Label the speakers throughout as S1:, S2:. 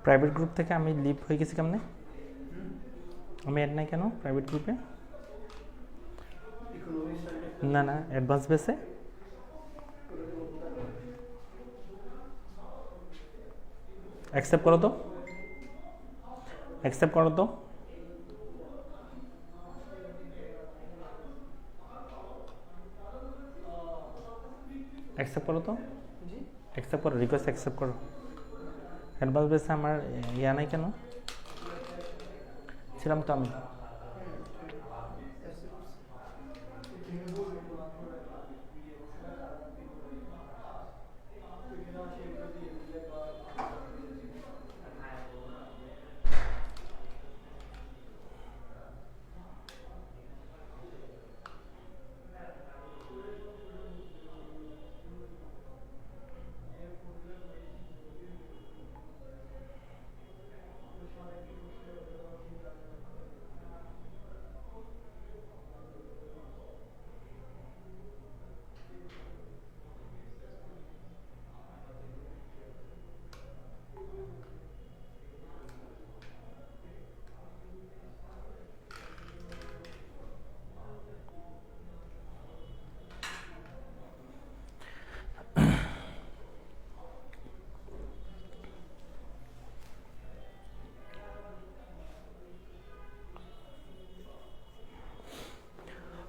S1: Private group থেকে আমি leave হয়ে গেছি কেমনে? আমি অ্যাড নাই কেন প্রাইভেট গ্রুপে? না না, অ্যাডভান্স বেসে অ্যাকসেপ্ট করো তো, অ্যাকসেপ্ট করো তো। অ্যাকসেপ্ট করো তো, অ্যাকসেপ্ট করো, রিকোয়েস্ট অ্যাকসেপ্ট করো। অ্যাডভান্স বেসে আমার ইয়া নাই কেন? ছিলাম তো আমি।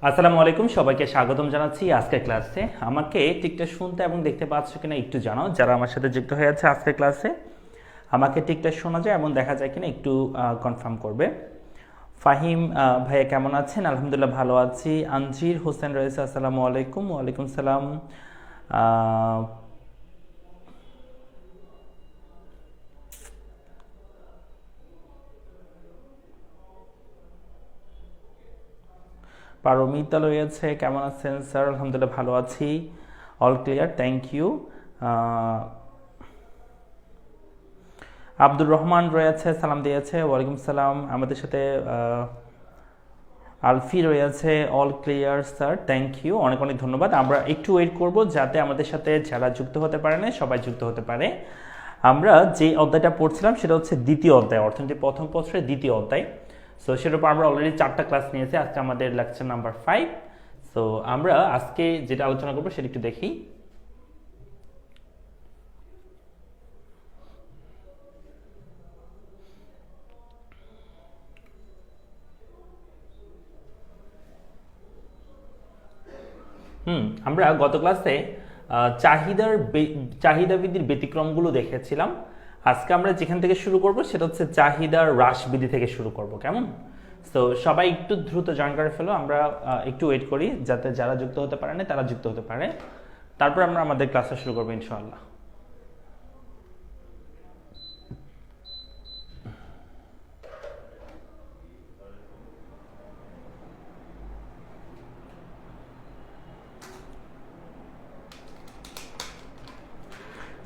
S1: আসসালামু আলাইকুম, সবাইকে স্বাগতম জানাচ্ছি আজকের ক্লাসে। আমাকে ঠিকটা শুনতে এবং দেখতে পাচ্ছ কিনা একটু জানাও। যারা আমার সাথে যুক্ত হয়ে আছে আজকের ক্লাসে, আমাকে ঠিকটা শোনা যায় এবং দেখা যায় কিনা একটু কনফার্ম করবে। ফাহিম ভাইয়া কেমন আছেন? আলহামদুলিল্লাহ ভালো আছি। আনজির হোসেন রয়েছে, আসসালামু আলাইকুম। ওয়ালাইকুম সালাম। পারমিতা রয়েছে, কেমন আছেন স্যার? আলহামদুলিল্লাহ ভালো আছি, all clear, thank you. Abdur Rahman রয়েছে, সালাম দিয়েছে, ওয়ালাইকুম সালাম। আমাদের সাথে আলফি রয়েছে, all clear sir, thank you, অনেক অনেক ধন্যবাদ। আমরা একটু ওয়েট করব যাতে আমাদের সাথে যারা যুক্ত হতে পারে না সবাই যুক্ত হতে পারে। আমরা যে অধ্যায়টা পড়ছিলাম সেটা হচ্ছে দ্বিতীয় অধ্যায়, অর্থনীতি প্রথম পত্রের দ্বিতীয় অধ্যায়। সো সেটার উপর আমরা অলরেডি 4টা ক্লাস নিয়েছি, আজকে আমাদের লেকচার নাম্বার 5। সো আমরা আজকে যেটা আলোচনা করবো সেটা একটু দেখি। আমরা গত ক্লাসে চাহিদা বৃদ্ধির ব্যতিক্রমগুলো দেখেছিলাম। আজকে আমরা যেখান থেকে শুরু করব সেটা হচ্ছে চাহিদার হ্রাস বৃদ্ধি থেকে শুরু করব, কেমন? তো সবাই একটু দ্রুত জয়েন করে ফেলো, আমরা একটু ওয়েট করি যাতে যারা যুক্ত হতে পারে না তারা যুক্ত হতে পারে, তারপর আমরা আমাদের ক্লাসটা শুরু করবো ইনশাআল্লাহ।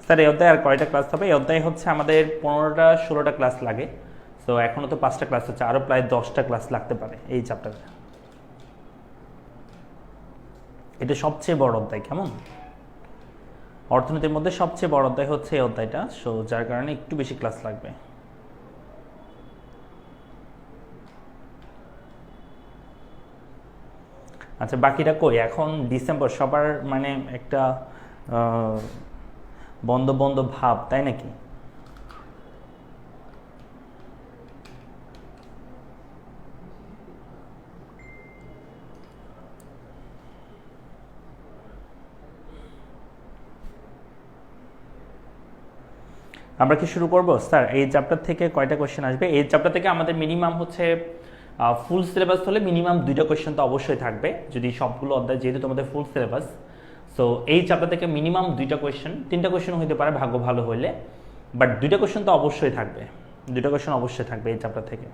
S1: স্যার এই অধ্যায়ে আর কয়টা ক্লাস হবে? এই অধ্যায়ে হচ্ছে আমাদের 15টা-16টা ক্লাস লাগে। তো এখনো তো 5টা ক্লাস হচ্ছে, আরও প্রায় 10টা ক্লাস লাগতে পারে এই চ্যাপ্টারে। এটা সবচেয়ে বড় অধ্যায়, কেমন? অর্থনীতির মধ্যে সবচেয়ে বড় অধ্যায় হচ্ছে এই অধ্যায়টা, সো যার কারণে একটু বেশি ক্লাস লাগবে। আচ্ছা, বাকিটা কই? এখন ডিসেম্বর, সবার মানে একটা বন্ধ বন্ধ ভাব, তাই নাকি? আমরা কি শুরু করব? স্যার এই চ্যাপ্টার থেকে কয়টা কোয়েশ্চেন আসবে? এই চ্যাপ্টার থেকে আমাদের মিনিমাম হচ্ছে ফুল সিলেবাস হলে মিনিমাম 2টা কোয়েশ্চেন তো অবশ্যই থাকবে, যদি সবগুলো অধ্যায়, যেহেতু তোমাদের ফুল সিলেবাস। সো এই চ্যাপ্টার থেকে মিনিমাম 2টা কোয়েশ্চেন, 3টা কোয়েশ্চেন হতে পারে ভাগ্য ভালো হলে, বাট 2টা কোয়েশ্চেন তো অবশ্যই থাকবে, 2টা কোয়েশ্চেন অবশ্যই থাকবে এই চ্যাপ্টার থেকে।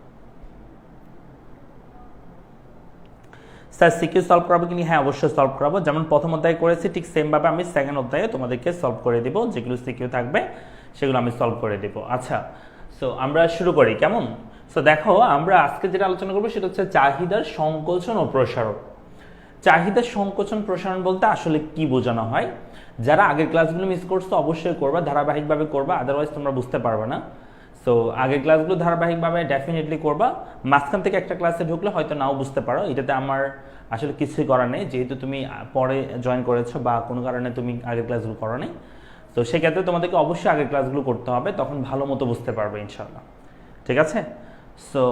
S1: স্যার সিকিউ সলভ করাবো কিনা? হ্যাঁ অবশ্যই সলভ করাবো, যেমন প্রথম অধ্যায় করেছি ঠিক সেমভাবে আমি সেকেন্ড অধ্যায়ে তোমাদেরকে সলভ করে দিব, যেগুলো সিকিউ থাকবে সেগুলো আমি সলভ করে দেব। আচ্ছা, সো আমরা শুরু করি, কেমন? সো দেখো, আমরা আজকে যেটা আলোচনা করবো সেটা হচ্ছে চাহিদার সংকোচন ও প্রসারণ। চাহিদার সংকোচন প্রসারণ বলতে আসলে কি বোঝানো হয়? যারা আগের ক্লাসগুলো মিস করছো অবশ্যই করবা, ধারাবাহিকভাবে করবা, আদারওয়াইজ তোমরা বুঝতে পারবে না। সো আগের ক্লাসগুলো ধারাবাহিকভাবে ডেফিনেটলি করবা, মাঝখান থেকে একটা ক্লাসে ঢুকলে হয়তো নাও বুঝতে পারো, এটাতে আমার আসলে কিছুই করার নেই, যেহেতু তুমি পরে জয়েন করেছো বা কোনো কারণে তুমি আগের ক্লাসগুলো করো নাই। তো সেক্ষেত্রে তোমাদেরকে অবশ্যই আগের ক্লাসগুলো করতে হবে, তখন ভালো মতো বুঝতে পারবে ইনশাল্লাহ। ঠিক আছে? সো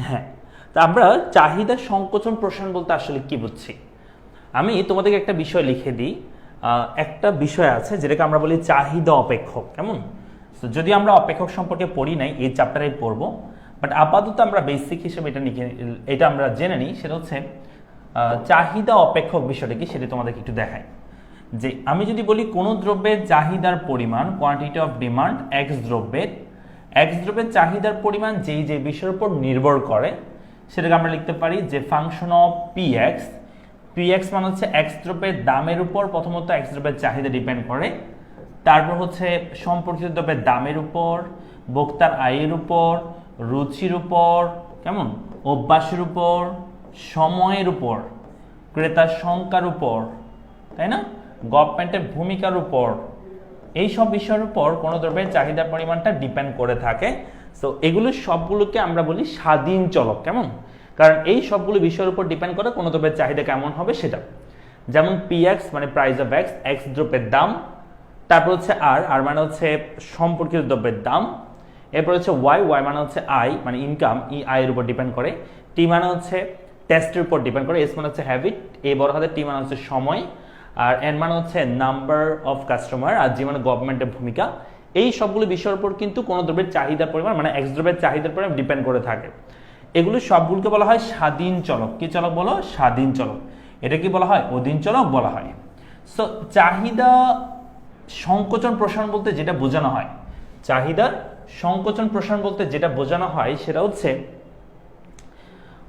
S1: হ্যাঁ, তা আমরা চাহিদা সংকোচন প্রসারণ বলতে আসলে কি বুঝছি, আমি তোমাদেরকে একটা বিষয় লিখে দিই। একটা বিষয় আছে যেটাকে আমরা বলি চাহিদা অপেক্ষক, কেমন? তো যদি আমরা অপেক্ষক সম্পর্কে পড়ি নাই, এই চ্যাপ্টারে পড়বো, বাট আপাতত আমরা বেসিক হিসেবে এটা আমরা জেনে নিই। সেটা হচ্ছে চাহিদা অপেক্ষক বিষয়টা কি সেটা তোমাদেরকে একটু দেখাই। যে আমি যদি বলি কোনো দ্রব্যের চাহিদার পরিমাণ, কোয়ান্টিটি অফ ডিমান্ড এক্স দ্রব্যের চাহিদার পরিমাণ যেই যে বিষয়ের উপর নির্ভর করে, সেটাকে আমরা লিখতে পারি যে ফাংশন অফ পিএক্স মানে হচ্ছে এক্স দ্রব্যের দামের উপর, প্রথমত এক্স দ্রব্যের চাহিদা ডিপেন্ড করে, তারপর হচ্ছে সম্পর্কিত দ্রব্যের দামের উপর, ভোক্তার আয়ের উপর, রুচির উপর, কেমন, অভ্যাসের উপর, সময়ের উপর, ক্রেতার সংখ্যার উপর, তাই না, গভর্নমেন্টের ভূমিকার উপর, এই সব বিষয়ের উপর কোনো দ্রব্যের চাহিদার পরিমাণটা ডিপেন্ড করে থাকে। সো এগুলো সবগুলোকে আমরা বলি স্বাধীন চলক, কেমন, কারণ এই সবগুলো বিষয়ের উপর ডিপেন্ড করে কোনো দ্রব্যের চাহিদা কেমন হবে সেটা। যেমন পিএক্স মানে প্রাইস অফ এক্স দ্রব্যের দাম, তারপর হচ্ছে আর মানে হচ্ছে সম্পর্কিত দ্রব্যের দাম, এরপর হচ্ছে ওয়াই মানে হচ্ছে আই মানে ইনকাম, আয়ের উপর ডিপেন্ড করে, টি মানে হচ্ছে টেস্টের উপর ডিপেন্ড করে, এস মানে হচ্ছে হ্যাবিট, এ বড় হাতে, টি মানে হচ্ছে সময়, আর এন মানে হচ্ছে নাম্বার অফ কাস্টমার, আর জি মানে গভর্নমেন্টের ভূমিকা। এই সবগুলো বিষয়ের উপর কিন্তু কোনো দ্রব্যের চাহিদার পরিমাণ মানে এক্স দ্রব্যের চাহিদার পরিমাণ ডিপেন্ড করে থাকে। এগুলো সবগুলোকে বলা হয় স্বাধীন চলক। কি চলক বলো? স্বাধীন চলক। এটা কি বলা হয়? অধীন চলক বলা হয়। সো চাহিদা সংকোচন প্রসারণ বলতে যেটা বোঝানো হয়, চাহিদার সংকোচন প্রসারণ বলতে যেটা বোঝানো হয় সেটা হচ্ছে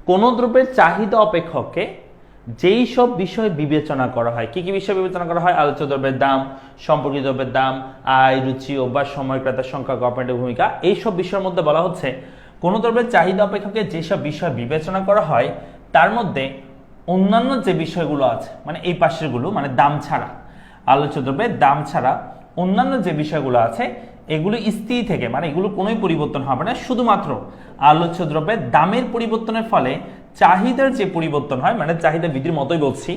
S1: কোন দ্রব্যের চাহিদা অপেক্ষককে যেই সব বিষয় বিবেচনা করা হয়। কি কি বিষয় বিবেচনা করা হয়? আলোচ্য দ্রব্যের দাম, সম্পর্কিত দ্রব্যের দাম, আয়, রুচি, অভ্যাস, সময়, ক্রেতার সংখ্যা, গভর্নমেন্টের ভূমিকা, এইসব বিষয়ের মধ্যে বলা হচ্ছে কোন দ্রব্যের চাহিদা অপেক্ষককে যেসব বিষয় বিবেচনা করা হয় তার মধ্যে অন্যান্য যে বিষয়গুলো আছে, মানে এই পাশেরগুলো, মানে দাম ছাড়া, আলোচ্য দ্রব্যের দাম ছাড়া অন্যান্য যে বিষয়গুলো আছে এগুলো স্থির থেকে, মানে এগুলো কোনোই পরিবর্তন হবে না, শুধুমাত্র আলোচ্য দ্রব্যের দামের পরিবর্তনের ফলে চাহিদার যে পরিবর্তন হয়, মানে চাহিদা বৃদ্ধির মতোই বলছি,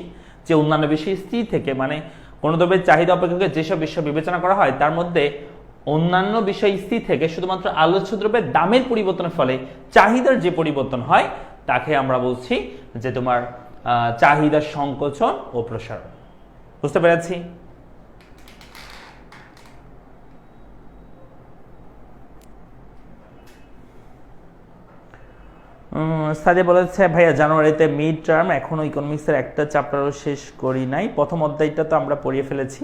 S1: যে অন্যান্য বিষয় স্থির থেকে, মানে কোনো দ্রব্যের চাহিদা অপেক্ষককে যেসব বিষয় বিবেচনা করা হয় তার মধ্যে অন্যান্য বিষয় স্থির থেকে শুধুমাত্র আলোচ্য দ্রব্যের দামের পরিবর্তনের ফলে চাহিদার যে পরিবর্তন হয় তাকে আমরা বলছি যে তোমার চাহিদার সংকোচন ও প্রসারণ। বুঝতে পেরেছি? সাদে বলেছে ভাইয়া জানুয়ারিতে মিড টার্ম, এখনো ইকোনমিক্সের একটা চ্যাপ্টারও শেষ করি নাই, প্রথম অধ্যায়টা তো আমরা পড়িয়ে ফেলেছি,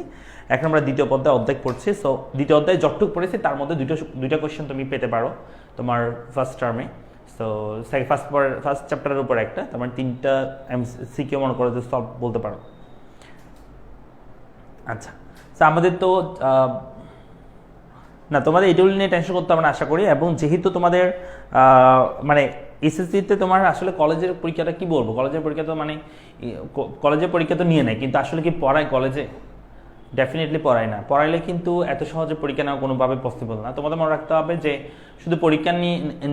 S1: এখন আমরা দ্বিতীয় অধ্যায় পড়ছি। সো দ্বিতীয় অধ্যায় যতটুকু পড়েছি তার মধ্যে দুইটা কোয়েশ্চেন তুমি পেতে পারো তোমার ফার্স্ট টার্মে। সো ফার্স্ট চ্যাপ্টারের উপর একটা, তোমার 3টা সিকিউ মনে করে সলভ বলতে পারো। আচ্ছা, তো আমাদের তো না, তোমাদের এগুলো নিয়ে টেনশন করতে হবে না আশা করি। এবং যেহেতু তোমাদের মানে এসএসসিতে তোমার আসলে কলেজের পরীক্ষাটা কি বলবো, কলেজের পরীক্ষা তো মানে কলেজের পরীক্ষা তো নিয়ে নেয়, কিন্তু আসলে কি পড়ায় কলেজে? ডেফিনেটলি পড়ায় না। পড়াইলে কিন্তু এত সহজে পরীক্ষা নেওয়া কোনোভাবে পসিবল না। তোমাদের মনে রাখতে হবে যে শুধু পরীক্ষা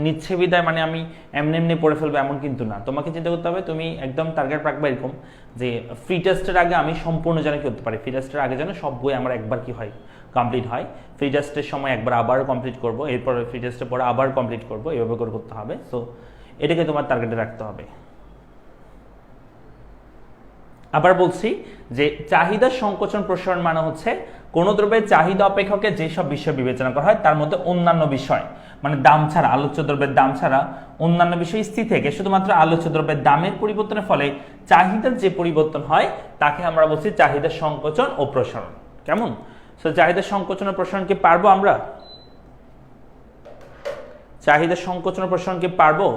S1: নিচ্ছে বিদায় মানে আমি এমনি পড়ে ফেলবো এমন কিন্তু না। তোমাকে চিন্তা করতে হবে তুমি একদম টার্গেট রাখবে এরকম যে ফ্রি টেস্টের আগে আমি সম্পূর্ণ যেন কি করতে পারি, ফ্রি টেস্টের আগে যেন সব বই আমার একবার কি হয়, কমপ্লিট হয়। ফ্রি টেস্টের সময় একবার আবার কমপ্লিট করবো, এরপর ফ্রি টেস্টের পরে আবার কমপ্লিট করবো, এইভাবে করে করতে হবে। সো এটাকে তোমার টার্গেটে রাখতে হবে। আবার বলছি যে চাহিদা সংকোচন প্রসারণ মানে হচ্ছে কোন দ্রব্যের চাহিদা অপেক্ষকে যেসব বিষয় বিবেচনা করা হয় তার মধ্যে অন্যান্য বিষয়, মানে দাম ছাড়া, আলোচ্য দ্রব্যের দাম ছাড়া অন্যান্য বিষয় স্থির থেকে শুধুমাত্র আলোচ্য দ্রব্যের দামের পরিবর্তনের ফলে চাহিদার যে পরিবর্তন হয় তাকে আমরা বলছি চাহিদা সংকোচন ও প্রসারণ। কেমন? সো চাহিদা সংকোচন ও প্রসারণ কি পারবো আমরা? চাহিদা সংকোচন ও প্রসারণ কি পারবো?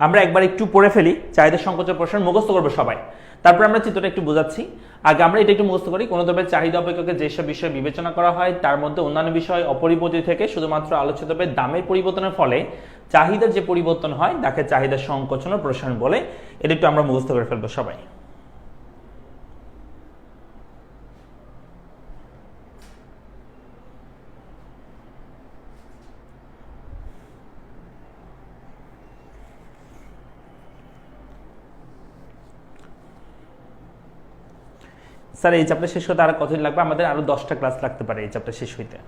S1: আমরা একবার একটু পড়ে ফেলি, চাহিদা সংকোচন প্রসারণ মুখস্থ করবো সবাই, তারপর আমরা চিত্রটা একটু বোঝাচ্ছি। আগে আমরা এটা একটু মুখস্থ করি। কোনো দ্রব্যের চাহিদা অপেক্ষকে যেসব বিষয় বিবেচনা করা হয় তার মধ্যে অন্যান্য বিষয় অপরিবর্তিত থেকে শুধুমাত্র আলোচ্য দ্রব্যের দামের পরিবর্তনের ফলে চাহিদার যে পরিবর্তন হয় তাকে চাহিদা সংকোচন ও প্রসারণ বলে। এটা একটু আমরা মুখস্থ করে ফেলবো সবাই। স্যার এই চ্যাপ্টার শেষ হতে আরো কতদিন লাগবে? আমাদের আরো 10টা ক্লাস লাগতে পারে এই চ্যাপ্টার শেষ হইতে।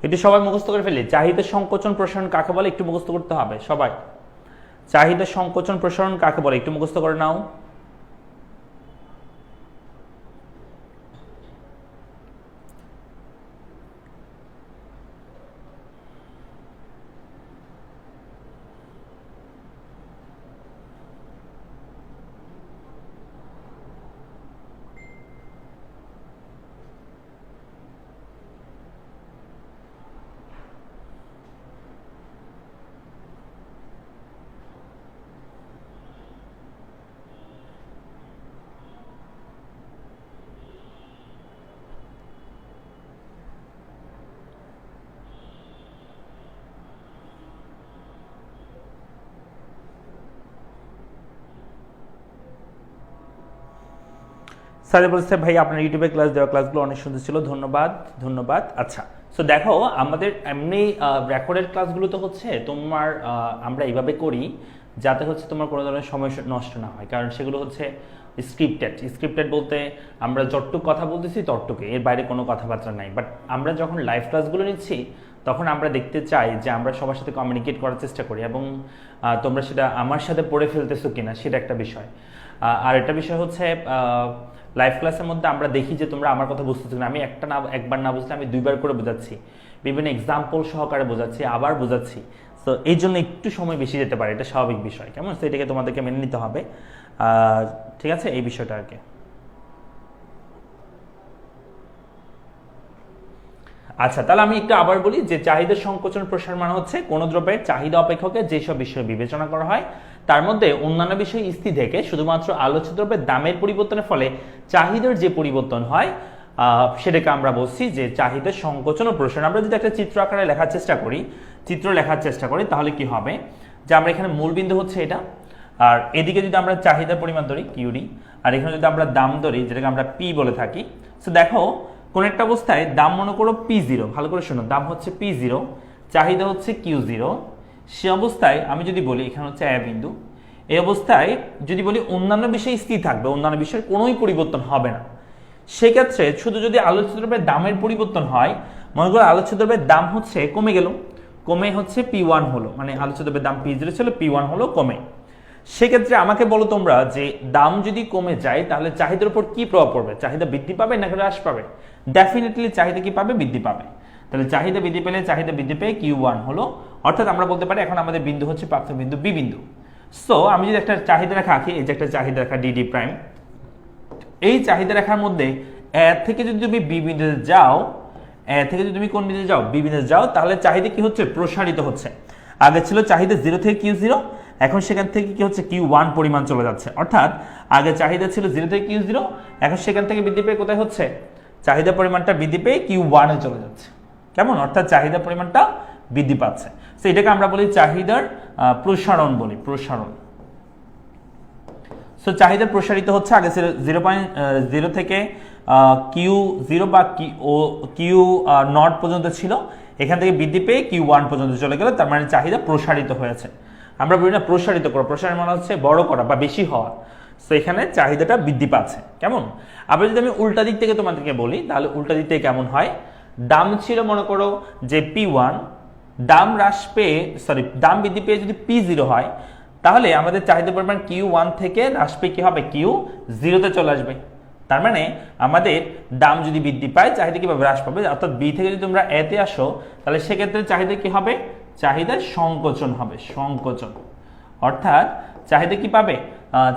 S1: এটি সবাই মুখস্থ করে ফেলি। চাহিদা সংকোচন প্রসারণ কাকে বলে একটু মুখস্থ করতে হবে সবাই। চাহিদা সংকোচন প্রসারণ কাকে বলে একটু মুখস্থ করে নাও। স্যার বলছে ভাই আপনার ইউটিউবে ক্লাস দেওয়া ক্লাসগুলো অনেক সুন্দর ছিল, ধন্যবাদ ধন্যবাদ। আচ্ছা, সো দেখো আমাদের এমনি রেকর্ডেড ক্লাসগুলো তো হচ্ছে তোমার আমরা এইভাবে করি যাতে হচ্ছে তোমার কোনো ধরনের সময় নষ্ট না হয়, কারণ সেগুলো হচ্ছে স্ক্রিপ্টেড বলতে আমরা যতটুকু কথা বলতেছি ততটুকু, এর বাইরে কোনো কথাবার্তা নাই। বাট আমরা যখন লাইভ ক্লাসগুলো নিচ্ছি তখন আমরা দেখতে চাই যে আমরা সবার সাথে কমিউনিকেট করার চেষ্টা করি এবং তোমরা সেটা আমার সাথে পড়ে ফেলতেছো কিনা সেটা একটা বিষয়। আর একটা বিষয় হচ্ছে লাইভ ক্লাসের মধ্যে আমরা দেখি যে তোমরা আমার কথা বুঝতেছো না, আমি একবার না বুঝলে আমি দুইবার করে বোঝাচ্ছি, বিভিন্ন এক্সাম্পল সহকারে বোঝাচ্ছি, আবার বোঝাচ্ছি। তো এই জন্য একটু সময় বেশি যেতে পারে, এটা স্বাভাবিক বিষয়, কেমন? তো এটাকে তোমাদেরকে মেনে নিতে হবে, ঠিক আছে, এই বিষয়টা আর কি। আচ্ছা, তাহলে আমি একটু আবার বলি যে চাহিদা সংকোচন প্রসার মানে হচ্ছে কোন দ্রব্যের চাহিদা অপেক্ষকে যেসব বিষয় বিবেচনা করা হয় তার মধ্যে অন্যান্য বিষয় স্থির থেকে শুধুমাত্র আলোচ্য দ্রব্যের দামের পরিবর্তনের ফলে চাহিদার যে পরিবর্তন হয় সেটাকে আমরা বলছি যে চাহিদা সংকোচন ও প্রসারণ। আমরা যদি একটা চিত্র আকারে লেখার চেষ্টা করি তাহলে কি হবে যে আমরা এখানে মূলবিন্দু হচ্ছে এটা, আর এদিকে যদি আমরা চাহিদার পরিমাণ ধরি কিউডি, আর এখানে যদি আমরা দাম ধরি যেটাকে আমরা পি বলে থাকি। সো দেখো কোন একটা অবস্থায় দাম মনে করো P0, ভালো করে শোনো, দাম হচ্ছে P0, চাহিদা হচ্ছে Q0। সে অবস্থায় আমি যদি বলি এখানে হচ্ছে এ বিন্দু, এই অবস্থায় যদি বলি অন্যান্য বিষয় স্থির থাকবে, অন্যান্য বিষয়ের কোনোই পরিবর্তন হবে না। সেক্ষেত্রে শুধু যদি আলোচ্য দ্রব্যের দামের পরিবর্তন হয়, মনে করো আলোচ্য দ্রব্যের দাম হচ্ছে কমে গেল, কমে হচ্ছে P1 হলো, মানে আলোচ্য দ্রব্যের দাম P0 ছিল, P1 হলো কমে। সেক্ষেত্রে আমাকে বলো তোমরা যে দাম যদি কমে যায় তাহলে চাহিদার উপর কি প্রভাব পড়বে? চাহিদা বৃদ্ধি পাবে নাকি হ্রাস পাবে? ডেফিনেটলি চাহিদা কি পাবে? বৃদ্ধি পাবে। তাহলে চাহিদা বৃদ্ধি পেলে চাহিদা বৃদ্ধি পেয়ে Q1 হলো, অর্থাৎ আমরা বলতে পারি এখন আমাদের বিন্দু হচ্ছে প্রাপ্ত বিন্দু বি বিন্দু। সো আমি যদি একটা চাহিদা রেখা আঁকি, এই যে একটা চাহিদা রেখা ডিডি প্রাইম, এই চাহিদা রেখার মধ্যে এ থেকে যদি তুমি বি বিন্দুতে যাও, এ থেকে যদি তুমি কোন বিন্দুতে যাও? বি বিন্দুতে যাও, তাহলে চাহিদা কি হচ্ছে? প্রসারিত হচ্ছে। আগে ছিল চাহিদা 0 থেকে Q0, এখন সেখান থেকে কি হচ্ছে? Q1 পরিমাণ চলে যাচ্ছে, অর্থাৎ আগে চাহিদা ছিল 0 থেকে Q0, এখন সেখান থেকে বৃদ্ধি পেয়ে কোথায় হচ্ছে? চাহিদা পরিমাণটা বৃদ্ধি পেয়ে Q1 এ চলে যাচ্ছে, কেমন? অর্থাৎ চাহিদা পরিমাণটা বৃদ্ধি পাচ্ছে। তো এটাকে আমরা বলি চাহিদার প্রসারণ বলি, প্রসারণ। সো চাহিদা প্রসারিত হচ্ছে, আগে ছিল 0.0 থেকে Q0 বা Q0 পর্যন্ত ছিল, এখান থেকে বৃদ্ধি পেয়ে Q1 পর্যন্ত চলে গেল, তার মানে চাহিদা প্রসারিত হয়েছে। আমরা বলি না প্রসারিত করা, প্রসারণ মানে হচ্ছে বড় করা বা বেশি হওয়া। সো এখানে চাহিদাটা বৃদ্ধি পাচ্ছে, কেমন? আবার যদি আমি উল্টা দিক থেকে তোমাদেরকে বলি তাহলে উল্টা দিক থেকে কেমন হয়? দাম ছিল মনে করো যে P1, দাম দাম বৃদ্ধি পেয়ে যদি P0 হয় তাহলে আমাদের চাহিদা পরিমাণ Q1 থেকে হ্রাস পেয়ে কি হবে? Q0 তে চলে আসবে। তার মানে আমাদের দাম যদি বৃদ্ধি পায় চাহিদা কিভাবে হ্রাস পাবে? অর্থাৎ বি থেকে যদি তোমরা এতে আসো তাহলে সেক্ষেত্রে চাহিদা কি হবে? চাহিদা সংকোচন হবে, সংকোচন, অর্থাৎ চাহিদা কি পাবে?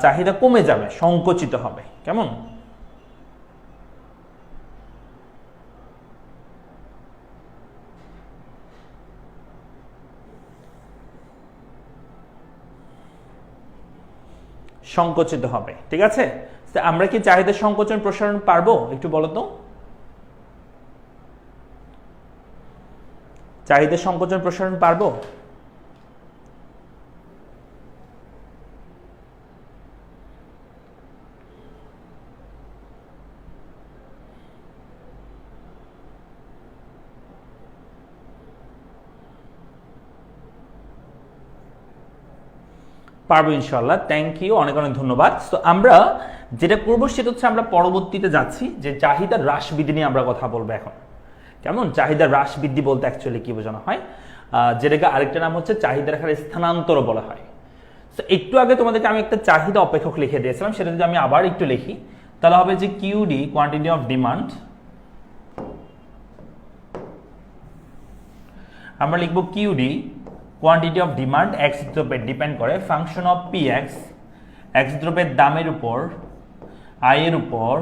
S1: চাহিদা কমে যাবে, সংকুচিত হবে, কেমন? সংকুচিত হবে, ঠিক আছে? আমরা কি চাহিদা সংকোচন প্রসারণ পারবো? একটু বলো তো। চাহিদা সংকোচন প্রসারণ পারবো? পারবো ইনশাআল্লাহ। থ্যাংক ইউ, অনেক অনেক ধন্যবাদ। তো আমরা যেটা করবো সেটা হচ্ছে আমরা পরবর্তীতে যাচ্ছি যে চাহিদা হ্রাস বৃদ্ধি নিয়ে আমরা কথা বলবো এখন। কেমন? চাহিদা হ্রাস বৃদ্ধি বলতে অ্যাকচুয়ালি কি বোঝানো হয়, যেটাকে আরেকটা নাম হচ্ছে চাহিদা রেখার স্থানান্তরও বলা হয়। তো একটু আগে তোমাদেরকে আমি একটা চাহিদা অপেক্ষক লিখে দিয়েছিলাম, সেটা যদি আমি আবার একটু লিখি তাহলে হবে যে কিউডি কোয়ান্টিটি অফ ডিমান্ড, আমরা লিখবো QD quantity of demand x দ্রব্যের ডিপেন্ড করে function of P x, x দ্রব্যের দামের উপর, আয়ের উপর,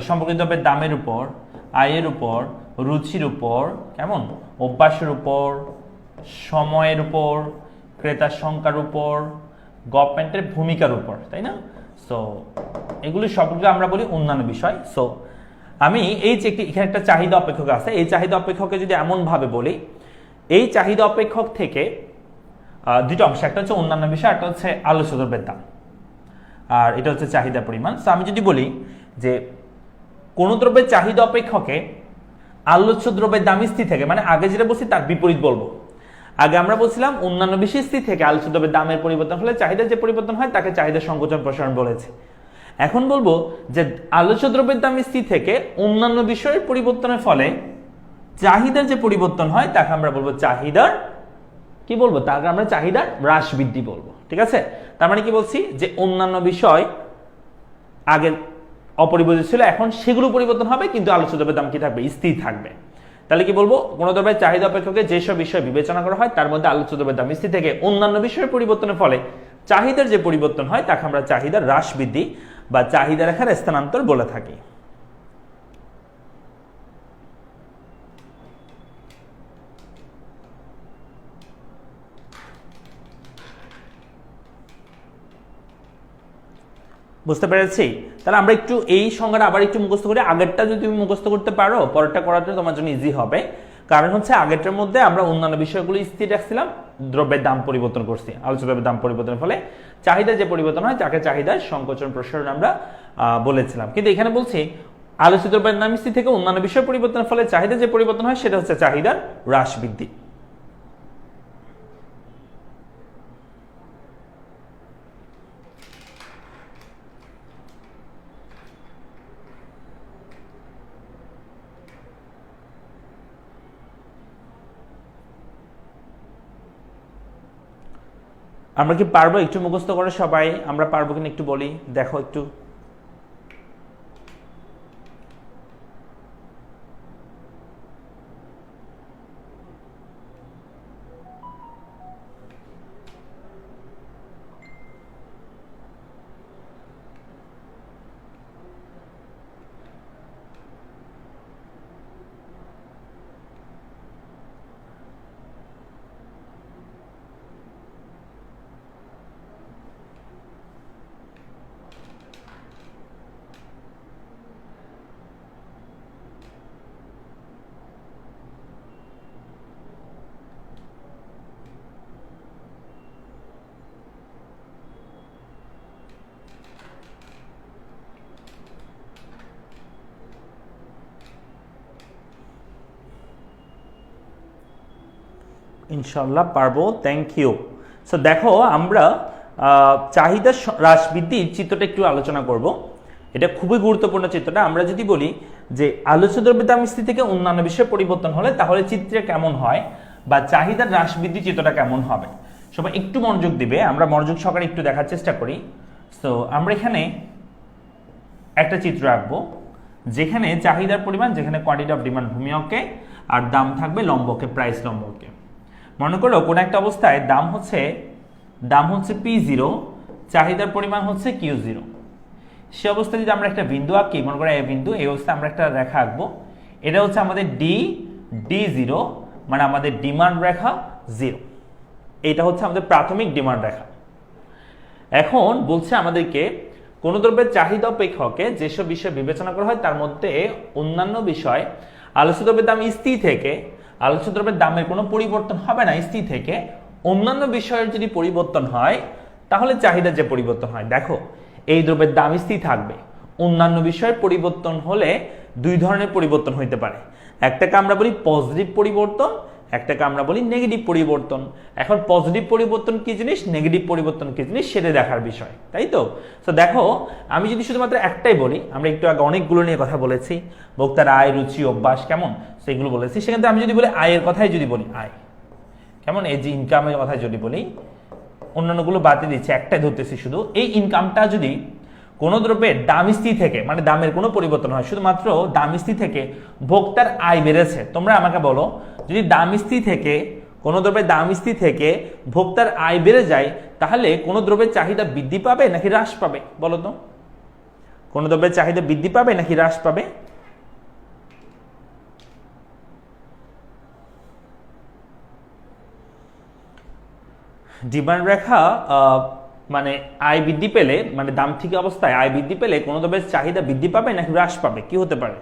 S1: সম্পর্কিত দ্রব্যের দামের উপর, আয়ের উপর, রুচির উপর, কেমন, অভ্যাসের উপর, সময়ের উপর, ক্রেতার সংখ্যার উপর, গভর্নমেন্টের ভূমিকার উপর, তাই না? সো এগুলি সবগুলো আমরা বলি অন্যান্য বিষয়। সো আমি এই যে এখানে একটা চাহিদা অপেক্ষক আছে, এই চাহিদা অপেক্ষকে যদি এমনভাবে বলি, এই চাহিদা অপেক্ষক থেকে দুটো অংশ, একটা হচ্ছে অন্যান্য বিষয়, একটা হচ্ছে আলোচ্য দ্রব্যের দাম, আর এটা হচ্ছে চাহিদা পরিমাণ। সো আমি যদি বলি যে কোন দ্রব্যের চাহিদা অপেক্ষকে আলোচ্য দ্রব্যের দাম স্থির থেকে, মানে আগে যেটা বলছি তার বিপরীত বলবো। আগে আমরা বলছিলাম অন্যান্য বিষয় স্থির থেকে আলোচ্য দ্রব্যের দামের পরিবর্তন হলে চাহিদা যে পরিবর্তন হয় তাকে চাহিদা সংকোচন প্রসারণ বলেছে। এখন বলবো যে আলোচ্য দ্রব্যের দাম স্থির থেকে অন্যান্য বিষয়ের পরিবর্তনের ফলে চাহিদার যে পরিবর্তন হয় তাকে আমরা বলবো চাহিদার কি বলবো, তাকে আমরা চাহিদার হ্রাস বৃদ্ধি বলবো। ঠিক আছে? তার মানে কি বলছি যে অন্যান্য বিষয় আগে অপরিবর্তিত ছিল, এখন সেগুলো পরিবর্তন হবে, কিন্তু আলোচ্য দ্রব্যের দাম কি থাকবে, স্থির থাকবে। তাহলে কি বলবো, কোন দ্রব্যের চাহিদা অপেক্ষকে যেসব বিষয় বিবেচনা করা হয় তার মধ্যে আলোচ্য দ্রব্যের দাম স্থির থেকে অন্যান্য বিষয়ের পরিবর্তনের ফলে চাহিদার যে পরিবর্তন হয় তাকে আমরা চাহিদার হ্রাস বৃদ্ধি বা চাহিদা রেখার স্থানান্তর বলে থাকি। বুঝতে পেরেছি? তাহলে আমরা একটু এই সংজ্ঞাটা আবার একটু মুখস্থ করি। আগেরটা যদি তুমি মুখস্থ করতে পারো পরেরটা করাটা তোমার জন্য ইজি হবে, কারণ হচ্ছে আগেরটার মধ্যে আমরা অন্যান্য বিষয়গুলো স্থির রাখছিলাম, দ্রব্যের দাম পরিবর্তন করছি, আলোচ্য দ্রব্যের দাম পরিবর্তনের ফলে চাহিদা যে পরিবর্তন হয় তাকে চাহিদার সংকোচন প্রসারণ আমরা বলেছিলাম। কিন্তু এখানে বলছি আলোচ্য দ্রব্যের দাম স্থির থেকে অন্যান্য বিষয় পরিবর্তনের ফলে চাহিদা যে পরিবর্তন হয় সেটা হচ্ছে চাহিদার হ্রাস বৃদ্ধি। আমরা কি পারবো একটু মুখস্থ করে সবাই? আমরা পারবো কিনা একটু বলি, দেখো একটু। ইনশাল্লাহ পারবো, থ্যাংক ইউ। সো দেখো আমরা চাহিদা হ্রাস বৃদ্ধির চিত্রটা একটু আলোচনা করব। এটা খুবই গুরুত্বপূর্ণ চিত্রটা। আমরা যদি বলি যে আলোচ্য দ্রব্যের দাম স্থির থেকে অন্যান্য বিষয়ে পরিবর্তন হলে তাহলে চিত্রে কেমন হয় বা চাহিদার হ্রাস বৃদ্ধি চিত্রটা কেমন হবে, সবাই একটু মনোযোগ দিবে, আমরা মনোযোগ সহকারে একটু দেখার চেষ্টা করি। সো আমরা এখানে একটা চিত্র আঁকবো যেখানে চাহিদার পরিমাণ, যেখানে কোয়ান্টিটি অফ ডিমান্ড ভূমিয়কে আর দাম থাকবে লম্বকে, প্রাইস লম্বকে। মনে করো কোন একটা অবস্থায় দাম হচ্ছে P0, চাহিদার পরিমাণ হচ্ছে Q0। সে অবস্থায় যদি আমরা একটা বিন্দু আঁকি, মনে করো এই বিন্দু, এই অবস্থায় আমরা একটা রেখা আঁকবো, এটা হচ্ছে আমাদের D0, মানে আমাদের ডিমান্ড রেখা 0। এটা হচ্ছে আমাদের প্রাথমিক ডিমান্ড রেখা। এখন বলছে আমাদেরকে কোন দ্রব্যের চাহিদা অপেক্ষকে যেসব বিষয় বিবেচনা করা হয় তার মধ্যে অন্যান্য বিষয় আলোচ্য দ্রব্যের দাম স্থির থেকে, আলোচ্য দ্রব্যের দামের কোনো পরিবর্তন হবে না, স্থির থেকে অন্যান্য বিষয়ের যদি পরিবর্তন হয় তাহলে চাহিদার যে পরিবর্তন হয়। দেখো এই দ্রব্যের দাম স্থির থাকবে, অন্যান্য বিষয়ের পরিবর্তন হলে দুই ধরনের পরিবর্তন হইতে পারে, একটাকে আমরা বলি পজিটিভ পরিবর্তন, একটাকে আমরা বলি নেগেটিভ পরিবর্তন। এখন পজিটিভ পরিবর্তন কি জিনিস, নেগেটিভ পরিবর্তন কি জিনিস সেটা দেখার বিষয়, তাই তো। তো দেখো আমি যদি শুধুমাত্র একটাই বলি, আমরা একটু আগে অনেকগুলো নিয়ে কথা বলেছি, ভোক্তার আয়, রুচি, অভ্যাস কেমন সেগুলো বলেছি। সেখানে আমি যদি বলি আয়ের কথাই যদি বলি, আয় কেমন, এই যে ইনকামের কথা যদি বলি, অন্যান্যগুলো বাদ দিচ্ছি, একটাই ধরতেছি শুধু। এই ইনকামটা যদি কোনো দ্রব্যের দাম স্থির থেকে, মানে দামের কোনো পরিবর্তন হয়, শুধুমাত্র দাম স্থির থেকে ভোক্তার আয় বেড়েছে, তোমরা আমাকে বলো যদি দাম স্থির থেকে, কোনো দ্রব্যের দাম স্থির থেকে ভোক্তার আয় বেড়ে যায়, তাহলে কোনো দ্রব্যের চাহিদা বৃদ্ধি পাবে নাকি হ্রাস পাবে বলো তো? কোনো দ্রব্যের চাহিদা বৃদ্ধি পাবে নাকি হ্রাস পাবে? ডিমান্ড রেখা মানে আয় বৃদ্ধি পেলে, মানে দাম ঠিক অবস্থায় আয় বৃদ্ধি পেলে কোনো দ্রব্যের চাহিদা বৃদ্ধি পাবে নাকি হ্রাস পাবে, কি হতে পারে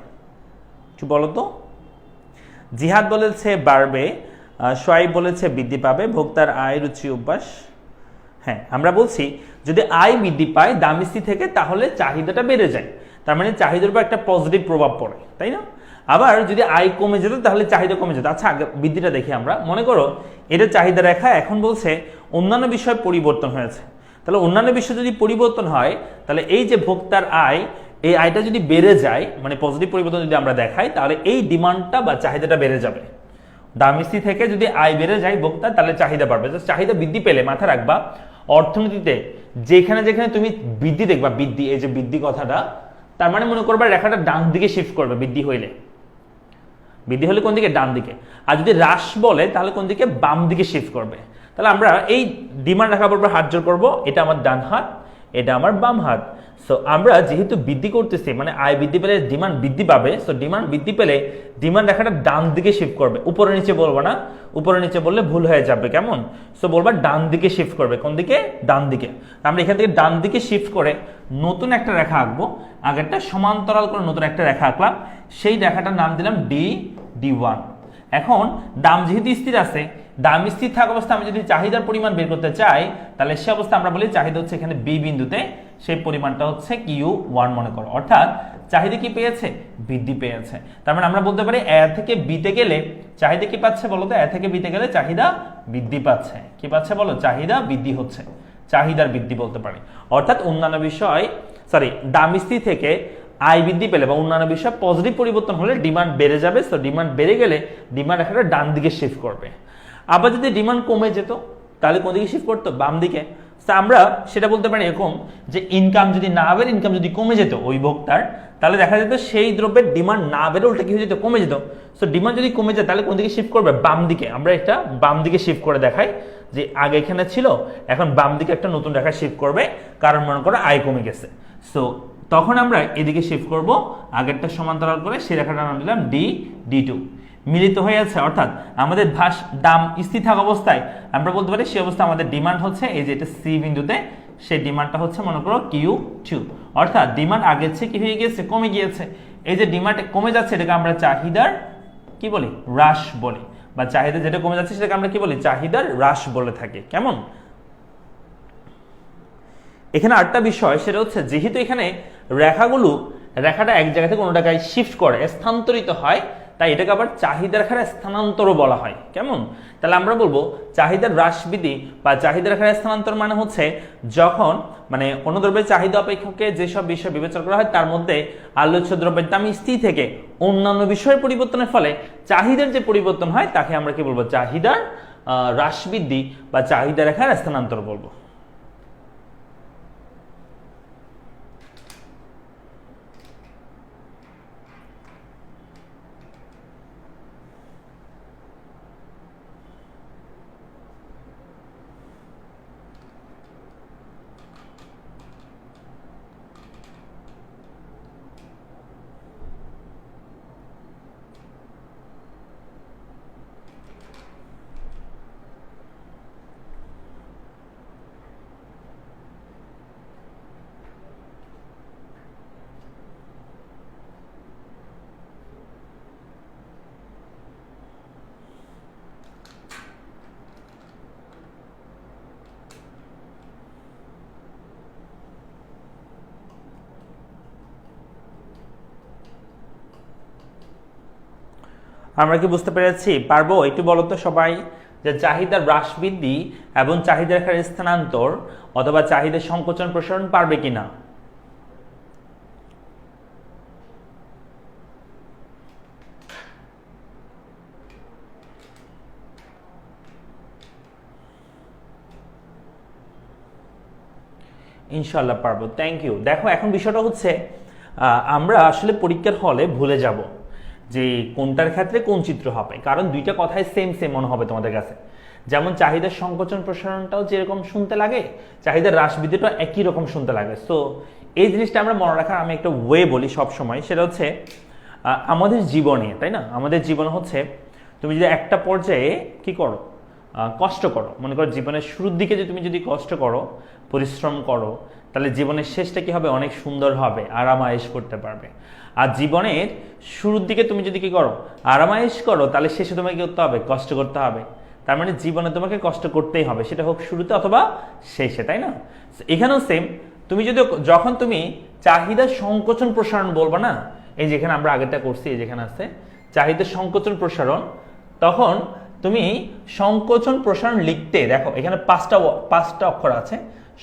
S1: একটু বলো তো? জিহাদ বলেছে বাড়বে, সোয়াইব বলেছে বৃদ্ধি পাবে, ভোক্তার আয়, রুচি, অভ্যাস। হ্যাঁ, আমরা বলছি যদি আয় বৃদ্ধি পায় দাম স্থির থেকে, তাহলে চাহিদাটা বেড়ে যায়, তার মানে চাহিদার উপর একটা পজিটিভ প্রভাব পড়ে, তাই না? আবার যদি আয় কমে যেত তাহলে চাহিদা কমে যেত। আচ্ছা আগে বৃদ্ধিটা দেখি আমরা, মনে করো এটা চাহিদা রেখা, এখন বলছে অন্যান্য বিষয় পরিবর্তন হয়েছে, তাহলে অন্যান্য বিষয় যদি পরিবর্তন হয়, তাহলে এই যে ভোক্তার আয়, এই আয়টা যদি বেড়ে যায়, মানে পজিটিভ পরিবর্তন যদি আমরা দেখাই, তাহলে এই ডিমান্ডটা বা চাহিদাটা বেড়ে যাবে। দাম স্থির থেকে যদি আয় বেড়ে যায় ভোক্তার, তাহলে চাহিদা বাড়বে। চাহিদা বৃদ্ধি পেলে মাথা রাখবা অর্থনীতিতে যেখানে যেখানে তুমি বৃদ্ধি দেখবা, বৃদ্ধি, এই যে বৃদ্ধি কথাটা, তার মানে মনে করবা রেখাটা ডান দিকে শিফট করবে। বৃদ্ধি হইলে, বৃদ্ধি হলে কোন দিকে, ডান দিকে। আর যদি হ্রাস বলে তাহলে কোন দিকে, বাম দিকে শিফট করবে। তাহলে আমরা এই ডিমান্ড রেখার উপর হাত জোর করবো, এটা আমার ডান হাত, এটা আমার বাম হাত। সো আমরা যেহেতু বৃদ্ধি করতেছি, মানে আয় বৃদ্ধি পেলে ডিমান্ড বৃদ্ধি পাবে, সো ডিমান্ড বৃদ্ধি পেলে ডিমান্ড রেখাটা ডান দিকে শিফট করবে, উপরে নিচে বলবো না, উপরে নিচে বললে ভুল হয়ে যাবে, কেমন? সো বলবা ডান দিকে শিফট করবে। কোন দিকে, ডান দিকে। আমরা এখান থেকে ডান দিকে শিফট করে নতুন একটা রেখা আঁকবো, আগেরটা সমান্তরাল করে নতুন একটা রেখা আঁকলাম, সেই রেখাটার নাম দিলাম D1। এখন দাম যেহেতু স্থির আছে, দাম স্থির থাকা অবস্থা আমি যদি চাহিদার পরিমাণ বের করতে চাই, তাহলে সে অবস্থা আমরা বলি চাহিদা হচ্ছে এখানে বি বিন্দুতে, সেই পরিমাণটা হচ্ছে Q1 মনে করো, অর্থাৎ চাহিদা কি পেয়েছে, বৃদ্ধি পেয়েছে। তার মানে আমরা বলতে পারি এ থেকে বিতে গেলে চাহিদা কি পাচ্ছে বলো তো, এ থেকে বিতে গেলে চাহিদা বৃদ্ধি পাচ্ছে। কি পাচ্ছে বলো, চাহিদা বৃদ্ধি হচ্ছে, চাহিদার বৃদ্ধি বলতে পারি। অর্থাৎ অন্যান্য বিষয়, দাম স্থির থেকে আয় বৃদ্ধি পেলে বা অন্যান্য বিষয় পজিটিভ পরিবর্তন হলে ডিমান্ড বেড়ে যাবে। সো ডিমান্ড বেড়ে গেলে ডিমান্ড রেখাটা ডান দিকে শিফট করবে। আবার যদি ডিমান্ড কমে যেত তাহলে কোন দিকে শিফট করতো, বাম দিকে। আমরা সেটা বলতে পারি এরকম যে ইনকাম যদি না বেড়ে, ইনকাম যদি কমে যেত ওই ভোক্তার, তাহলে দেখা যেত সেই দ্রব্যের ডিমান্ড না বেড়ে উল্টা কি হয়ে যেত, কমে যেত। সো ডিমান্ড যদি কমে যায় তাহলে কোন দিকে শিফট করবে, বাম দিকে। আমরা এটা বাম দিকে শিফট করে দেখাই, যে আগে এখানে ছিল, এখন বাম দিকে একটা নতুন রেখা শিফট করবে, কারণ মনে করো আয় কমে গেছে। সো তখন আমরা এদিকে শিফট করব, আগেরটা সমান্তরাল করে সেই রেখাটার নাম দিলাম D2। মিলিত হয়ে আছে, অর্থাৎ আমাদের দাম স্থির থাকা অবস্থায় আমরা বলতে পারি সেই অবস্থা আমাদের ডিমান্ড হচ্ছে এই যে এটা সি বিন্দুতে, সেই ডিমান্ডটা হচ্ছে মনে করো Q2। অর্থাৎ ডিমান্ড আগের চেয়ে কি হয়ে গিয়েছে, কমে গিয়েছে। এই যে ডিমান্ড কমে যাচ্ছে এটাকে আমরা চাহিদার কি বলি, হ্রাস বলি, বা চাহিদা যেটা কমে যাচ্ছে সেটাকে আমরা কি বলি, চাহিদার হ্রাস বলে থাকি, কেমন? এখানে আরেকটা বিষয়, সেটা হচ্ছে যেহেতু এখানে রেখাটা এক জায়গা থেকে অন্য জায়গায় শিফট করে, স্থানান্তরিত হয়, তাই এটাকে আবার চাহিদা রেখার স্থানান্তরও বলা হয়, কেমন? তাহলে আমরা বলবো চাহিদার হ্রাস বৃদ্ধি বা চাহিদা রেখার স্থানান্তর মানে হচ্ছে যখন মানে কোনো দ্রব্যের চাহিদা অপেক্ষকে যেসব বিষয় বিবেচনা করা হয় তার মধ্যে আলোচ্য দ্রব্যের দাম স্থির থেকে অন্যান্য বিষয়ের পরিবর্তনের ফলে চাহিদার যে পরিবর্তন হয় তাকে আমরা কি বলবো, চাহিদার হ্রাস বৃদ্ধি বা চাহিদা রেখার স্থানান্তর বলবো। আমরা কি বুঝতে পেরেছি? পারবো? একটু বলো তো সবাই, যে চাহিদার হ্রাস বৃদ্ধি এবং চাহিদা রেখার স্থানান্তর অথবা চাহিদার সংকোচন প্রসারণ পারবে কিনা? ইনশাল্লাহ পারবো, থ্যাংক ইউ। দেখো এখন বিষয়টা হচ্ছে আমরা আসলে পরীক্ষার হলে ভুলে যাব যে কোনটার ক্ষেত্রে কোন চিত্র হবে, কারণ দুইটা কথাই সেম সেম মনে হবে তোমাদের কাছে। যেমন চাহিদার সংকোচন প্রসারণটাও যেরকম শুনতে লাগে, চাহিদার হ্রাস বৃদ্ধিটাও একই রকম শুনতে লাগে। সো এই জিনিসটা আমরা মনে রাখার আমি একটা ওয়ে বলি সব সময়, সেটা হচ্ছে আমাদের জীবনে, তাই না, আমাদের জীবনে হচ্ছে তুমি যদি একটা পর্যায়ে কি করো, কষ্ট করো, মনে করো জীবনের শুরুর দিকে যে তুমি যদি কষ্ট করো, পরিশ্রম করো, তাহলে জীবনের শেষটা কি হবে, অনেক সুন্দর হবে, আরামায়েশ করতে পারবে। আর জীবনের শুরুর দিকে তুমি যদি কি করো, আরামায়েশ করো, তাহলে শেষে তোমাকে কি করতে হবে, কষ্ট করতে হবে। তার মানে জীবনে তোমাকে কষ্ট করতেই হবে, সেটা হোক শুরুতে অথবা শেষে, তাই না? এখানেও সেম, তুমি যদি যখন তুমি চাহিদা সংকোচন প্রসারণ বলবা না, এই যেখানে আমরা আগেরটা করছি, এই যেখানে আছে চাহিদা সংকোচন প্রসারণ, তখন তুমি সংকোচন প্রসারণ লিখতে দেখো এখানে পাঁচটা অক্ষর আছে,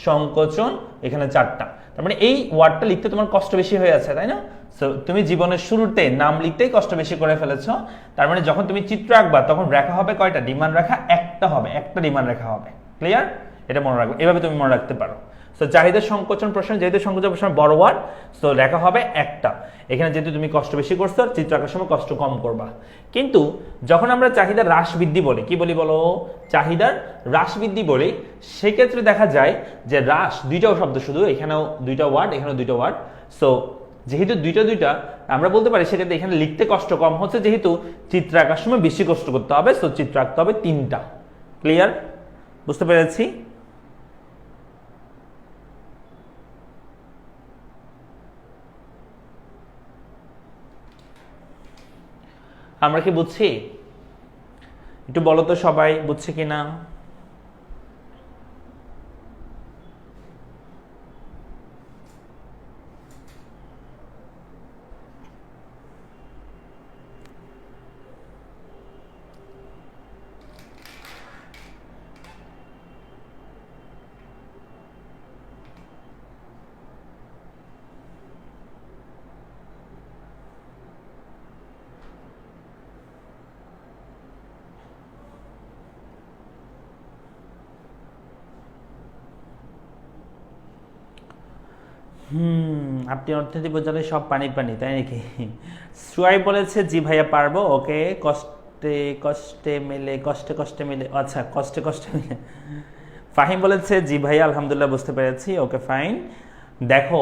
S1: সংকোচন এখানে 4টা, তার মানে এই ওয়ার্ডটা লিখতে তোমার কষ্ট বেশি হয়ে আছে, তাই না? সো তুমি জীবনের শুরুতে নাম লিখতেই কষ্ট বেশি করে ফেলেছো। তার মানে যখন তুমি চিত্র আঁকবা তখন রেখা হবে কয়টা, ডিমান্ড রেখা একটা হবে, একটা ডিমান্ড রেখা হবে। ক্লিয়ার? এটা মনে রাখবে, এভাবে তুমি মনে রাখতে পারো। সো চাহিদা সংকোচন প্রসারণ, যেহেতু সংকোচন প্রসারণ বড় ওয়ার্ড, সো রেখা হবে একটা। এখানে যেহেতু তুমি কষ্ট বেশি করছো, চিত্র আঁকার সময় কষ্ট কম করবা। কিন্তু যখন আমরা চাহিদার হ্রাস বৃদ্ধি বলি, কি বলি বলো, চাহিদার হ্রাস বৃদ্ধি বলি, সেক্ষেত্রে দেখা যায় যে হ্রাস দুইটাও শব্দ, শুধু এখানেও দুইটা ওয়ার্ড, এখানেও দুইটা ওয়ার্ড। সো যেহেতু দুইটা আমরা বলতে পারি, সেক্ষেত্রে এখানে লিখতে কষ্ট কম হচ্ছে, যেহেতু চিত্র আঁকার সময় বেশি কষ্ট করতে হবে। সো চিত্র আঁকতে হবে 3টা। ক্লিয়ার? বুঝতে পেরেছি? আমরা কি বুঝছি? একটু বলো তো সবাই, বুঝছে কিনা? আপনি অর্থনীতি বোঝালে সব পানি পানি, তাই নাকি? সুয়াই বলেছে জি ভাইয়া পারবো। ওকে, কষ্টে কষ্টে মেলে, কষ্টে কষ্টে মিলে, আচ্ছা কষ্টে কষ্টে মিলে। ফাহিম বলেছে জি ভাইয়া আলহামদুলিল্লাহ বুঝতে পেরেছি। Okay fine. দেখো,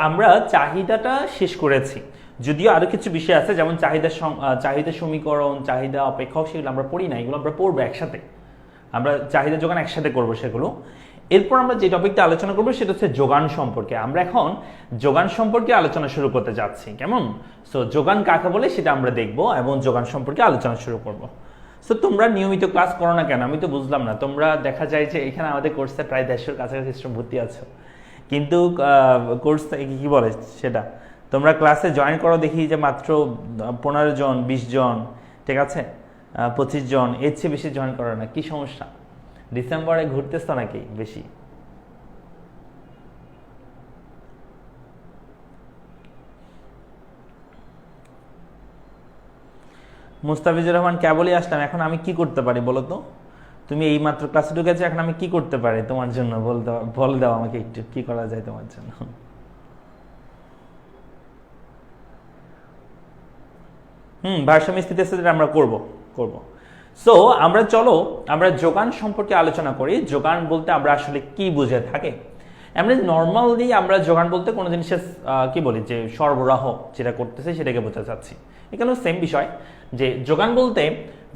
S1: আমরা চাহিদাটা শেষ করেছি, যদিও আরো কিছু বিষয় আছে, যেমন চাহিদা সমীকরণ, চাহিদা অপেক্ষক, সেগুলো আমরা পড়ি না, এগুলো আমরা পড়বো একসাথে। আমরা চাহিদা যোগান একসাথে করবো সেগুলো। এরপর আমরা যে টপিকটা আলোচনা করবো সেটা হচ্ছে যোগান সম্পর্কে। আমরা এখন যোগান সম্পর্কে আলোচনা শুরু করতে যাচ্ছি, কেমন? সো যোগান কাকে বলে সেটা আমরা দেখবো এবং যোগান সম্পর্কে আলোচনা শুরু করব। সো তোমরা নিয়মিত ক্লাস করো না কেন, আমি তো বুঝলাম না। তোমরা দেখা যায় যে এখানে আমাদের কোর্সে প্রায় 150-এর কাছাকাছি ভর্তি আছো, কিন্তু কোর্স কি বলে সেটা, তোমরা ক্লাসে জয়েন করো দেখি যে মাত্র 15 জন, 20 জন, ঠিক আছে, 25 জন, এর চেয়ে বেশি জয়েন করো না। কি সমস্যা? ডিসেম্বরে ঘুরতেছ নাকি বেশি? মুস্তাফিজুর রহমান, কেবলই আসলাম, এখন আমি কি করতে পারি বলো তো? তুমি এই মাত্র ক্লাসে ঢুকেছো, এখন আমি কি করতে পারি তোমার জন্য? বল দাও আমাকে একটু, কি করা যায় তোমার জন্য? ভারসাম্য স্থিতিশীলতা আমরা করব। সো চলো আমরা যোগান সম্পর্কে আলোচনা করি। যোগান বলতে আমরা আসলে কি বুঝে থাকে? আমরা নর্মালি আমরা যোগান বলতে কোনো জিনিসের কি বলি, যে সরবরাহ যেটা করতেছে সেটাকে বোঝাতে চাচ্ছি। এখানেও সেম বিষয়, যে যোগান বলতে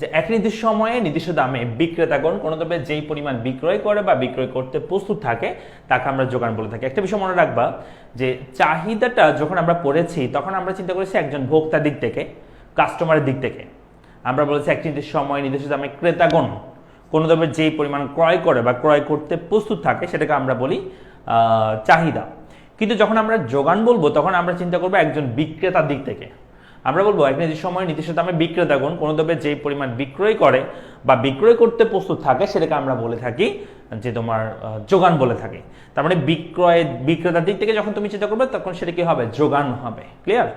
S1: যে এক নির্দিষ্ট সময়ে নির্দিষ্ট দামে বিক্রেতাগণ কোনো দ্রব্যের যেই পরিমাণ বিক্রয় করে বা বিক্রয় করতে প্রস্তুত থাকে তাকে আমরা যোগান বলে থাকি। একটা বিষয় মনে রাখবা, যে চাহিদাটা যখন আমরা পড়েছি তখন আমরা চিন্তা করেছি একজন ভোক্তার দিক থেকে, কাস্টমারের দিক থেকে। আমরা বলেছি এক নির্দিষ্ট সময় নির্দিষ্ট দামে ক্রেতাগণ কোনো দ্রব্যের যেই পরিমাণ ক্রয় করে বা ক্রয় করতে প্রস্তুত থাকে সেটাকে আমরা বলি চাহিদা। কিন্তু যখন আমরা যোগান বলবো তখন আমরা চিন্তা করবো একজন বিক্রেতার দিক থেকে। আমরা বলবো এক নির্দিষ্ট সময় নির্দিষ্ট দামে বিক্রেতাগণ কোনো দ্রব্যের যে পরিমাণ বিক্রয় করে বা বিক্রয় করতে প্রস্তুত থাকে সেটাকে আমরা বলে থাকি যে তোমার যোগান বলে থাকি। তার মানে বিক্রেতার দিক থেকে যখন তুমি চিন্তা করবে তখন সেটা কি হবে, যোগান হবে। ক্লিয়ার?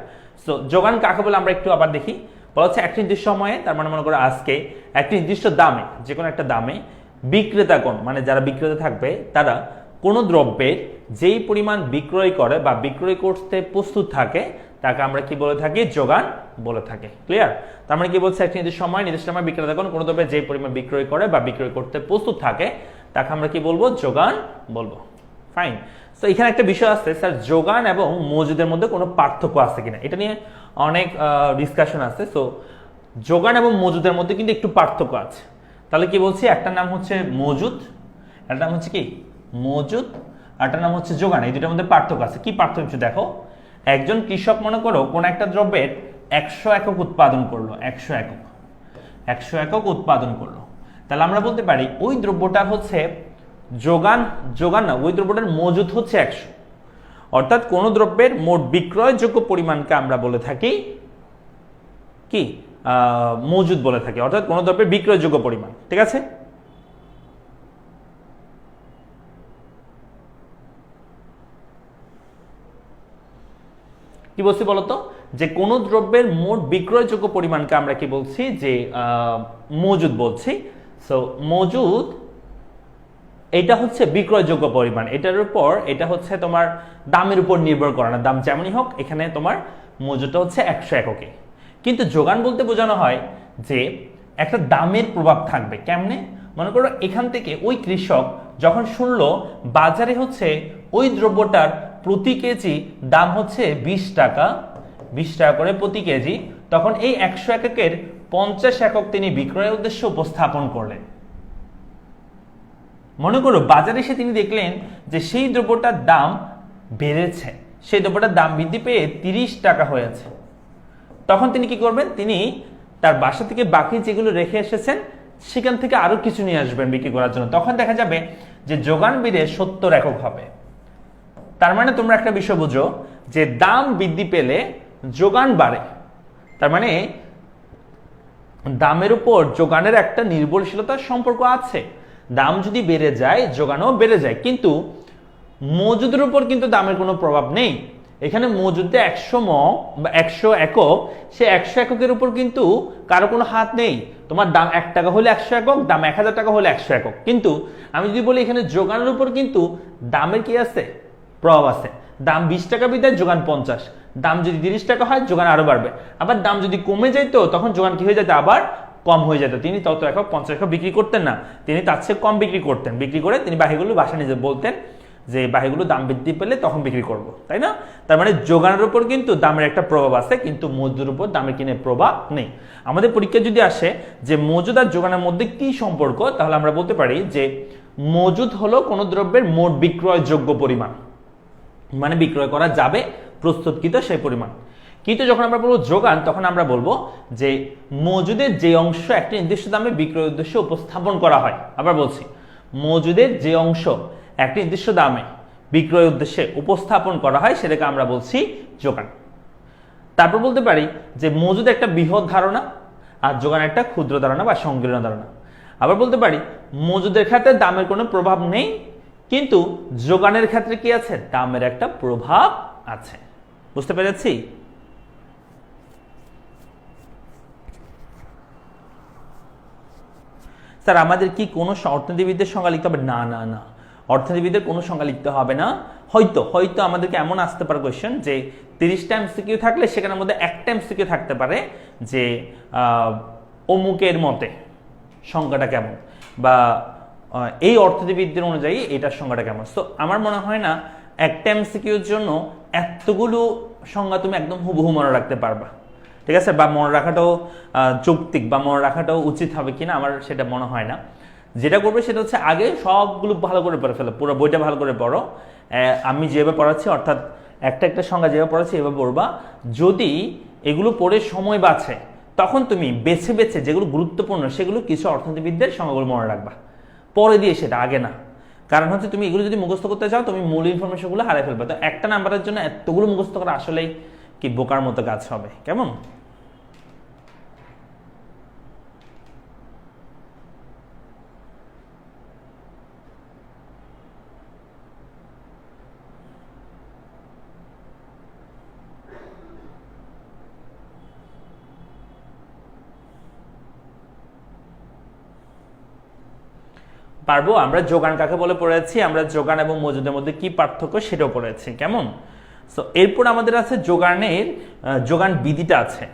S1: সো যোগান কাকে বলে আমরা একটু আবার দেখি। বলা হচ্ছে একটি নির্দিষ্ট সময়ে, তার মানে মনে করো আজকে একটি নির্দিষ্ট দামে, যে কোনো একটা দামে বিক্রেতাগণ মানে যারা বিক্রেতা থাকবে তারা কোনো দ্রব্যের যেই পরিমাণ বিক্রয় করে বা বিক্রয় করতে প্রস্তুত থাকে তাকে আমরা কি বলে থাকি, যোগান বলে থাকি। ক্লিয়ার? তার মানে কি বলছে, একটি নির্দিষ্ট সময় বিক্রেতাগণ কোনো দ্রব্যের যেই পরিমাণ বিক্রয় করে বা বিক্রয় করতে প্রস্তুত থাকে তাকে আমরা কি বলবো, যোগান বলবো। ফাইন। তো এখানে একটা বিষয় আছে স্যার, যোগান এবং মজুদের মধ্যে কোনো পার্থক্য আছে কিনা, এটা নিয়ে অনেক ডিসকাশন আছে। সো যোগান এবং মজুদের মধ্যে কিন্তু একটু পার্থক্য আছে। তাহলে কি বলছি, একটা নাম হচ্ছে মজুদ, একটা নাম হচ্ছে কি মজুদ, আরেকটা নাম হচ্ছে যোগান। এই দুটোর মধ্যে পার্থক্য আছে। কি পার্থক্য দেখো, একজন কৃষক মনে করো কোন একটা দ্রব্যের 100 একক উৎপাদন করলো, 100 একক উৎপাদন করলো, তাহলে আমরা বলতে পারি ওই দ্রব্যটার হচ্ছে যোগান না, ওই দ্রব্যটার মজুদ হচ্ছে 100। অর্থাৎ কোন দ্রব্যের মোট বিক্রয়যোগ্য পরিমাণকে আমরা বলে থাকি কি, মজুদ বলে থাকি। অর্থাৎ কোন দ্রব্যের বিক্রয়যোগ্য পরিমাণ। ঠিক আছে? কি বলছি বলতো, যে কোন দ্রব্যের মোট বিক্রয়যোগ্য পরিমাণকে আমরা কি বলছি, যে মজুদ বলছি। সো মজুদ এটা হচ্ছে বিক্রয়যোগ্য পরিমাণ, এটার উপর এটা হচ্ছে তোমার দামের উপর নির্ভর করে না, দাম যেমনই হোক এখানে তোমার মজুদটা হচ্ছে 100 এককে। কিন্তু যোগান বলতে বোঝানো হয় যে একটা দামের প্রভাব থাকবে। কেমনে? মনে করো এখান থেকে ওই কৃষক যখন শুনলো বাজারে হচ্ছে ওই দ্রব্যটার প্রতি কেজি দাম হচ্ছে 20 টাকা করে প্রতি কেজি, তখন এই 100 এককের 50 একক তিনি বিক্রয়ের উদ্দেশ্যে উপস্থাপন করলেন। মনে করো বাজারে এসে তিনি দেখলেন যে সেই দ্রব্যটার দাম বেড়েছে, সেই দ্রব্যটার দাম বৃদ্ধি পেয়ে 30 টাকা হয়েছে। তখন তিনি কি করবেন, তিনি তার বাসা থেকে বাকি যেগুলো রেখে এসেছেন সেখান থেকে আরো কিছু নিয়ে আসবেন বিক্রি করার জন্য। তখন দেখা যাবে যে যোগান বেড়ে 70 একক হবে। তার মানে তোমরা একটা বিষয় বুঝো যে দাম বৃদ্ধি পেলে যোগান বাড়ে। তার মানে দামের উপর যোগানের একটা নির্ভরশীলতার সম্পর্ক আছে। দাম যদি বেড়ে যায় যোগানও বেড়ে যায়, কিন্তু মজুদের উপর কিন্তু দামের কোনো প্রভাব নেই। এখানে মজুদে 100 মগ বা 100 একক, সে 100 এককের উপর কিন্তু কারো কোনো হাত নেই। তোমার দাম 1 টাকা হলে 100 একক, দাম 1000 টাকা হলে 100 একক। কিন্তু আমি যদি বলি এখানে যোগানের উপর কিন্তু দামের কি আছে, প্রভাব আছে। দাম 20 টাকা বিদায় যোগান 50, দাম যদি 30 টাকা হয় যোগান আরো বাড়বে। আবার দাম যদি কমে যেত তখন যোগান কি হয়ে যেত, আবার কম হয়ে যেত। তিনি তত একক 50 একক বিক্রি করতেন না, তিনি তার চেয়ে কম বিক্রি করতেন। বিক্রি করে তিনি বাহিগুলো বাসা নিজে বলতেন যে বাহিগুলো দাম বৃদ্ধি পেলে তখন বিক্রি করব, তাই না? তার মানে যোগানের উপর কিন্তু দামের একটা প্রভাব আছে, কিন্তু মজুদের উপর দামের কিনে প্রভাব নেই। আমাদের পরীক্ষা যদি আসে যে মজুদ আর যোগানের মধ্যে কি সম্পর্ক, তাহলে আমরা বলতে পারি যে মজুদ হলো কোনো দ্রব্যের মোট বিক্রয়যোগ্য পরিমাণ, মানে বিক্রয় করা যাবে প্রস্তুতকৃত সেই পরিমাণ। কিন্তু যখন আমরা বলবো যোগান, তখন আমরা বলবো যে মজুদের যে অংশ একটি নির্দিষ্ট দামে বিক্রয় উদ্দেশ্যে উপস্থাপন করা হয়। আবার বলছি, মজুদের যে অংশ একটি নির্দিষ্ট দামে বিক্রয় উদ্দেশ্যে উপস্থাপন করা হয় সেটাকে আমরা বলছি যোগান। তারপর বলতে পারি যে মজুদ একটা বৃহৎ ধারণা আর যোগান একটা ক্ষুদ্র ধারণা বা সংকীর্ণ ধারণা। আবার বলতে পারি মজুদের ক্ষেত্রে দামের কোনো প্রভাব নেই, কিন্তু যোগানের ক্ষেত্রে কি আছে, দামের একটা প্রভাব আছে। বুঝতে পেরেছি? স্যার আমাদের কি কোনো অর্থনীতিবিদদের সংজ্ঞা লিখতে হবে? না না না, অর্থনীতিবিদের কোনো সংজ্ঞা লিখতে হবে না। হয়তো আমাদেরকে এমন আসতে পারে কোয়েশ্চেন যে 30টা এমসিকিউ থাকলে সেখানের মধ্যে একটা এমসিকিউ থাকতে পারে যে অমুকের মতে সংজ্ঞাটা কেমন, বা এই অর্থনীতিবিদদের অনুযায়ী এটার সংজ্ঞাটা কেমন। তো আমার মনে হয় না একটা এমসিকিউর জন্য এতগুলো সংজ্ঞা তুমি একদম হুবহু মনে রাখতে পারবা। ঠিক আছে, বা মনে রাখাটাও যৌক্তিক বা মনে রাখাটাও উচিত হবে কিনা আমার সেটা মনে হয় না। যেটা করবে সেটা হচ্ছে আগে সবগুলো ভালো করে পড়ে ফেলো, পুরো বইটা ভালো করে পড়ো। আমি যেভাবে পড়াচ্ছি, অর্থাৎ একটা সংজ্ঞা যেভাবে পড়াচ্ছি এভাবে পড়বা। যদি এগুলো পড়ে সময় বাঁচে তখন তুমি বেছে বেছে যেগুলো গুরুত্বপূর্ণ সেগুলো কিছু অর্থনীতিবিদদের সংজ্ঞাগুলো মনে রাখবা, পরে দিয়ে সেটা, আগে না। কারণ হচ্ছে তুমি এগুলো যদি মুখস্থ করতে চাও তুমি মূল ইনফরমেশনগুলো হারিয়ে ফেলবে। তো একটা নাম্বারের জন্য এতগুলো মুখস্থ করা আসলেই কি বোকার মতো কাজ হবে, কেমন? পারবো। আমরা যোগান কাকে বলে পড়েছি, আমরা যোগান এবং মজুদের মধ্যে কি পার্থক্য সেটাও পড়েছি। কেমন? সো এরপর আমাদের আছে যোগানের যোগান বিধিটা আছে।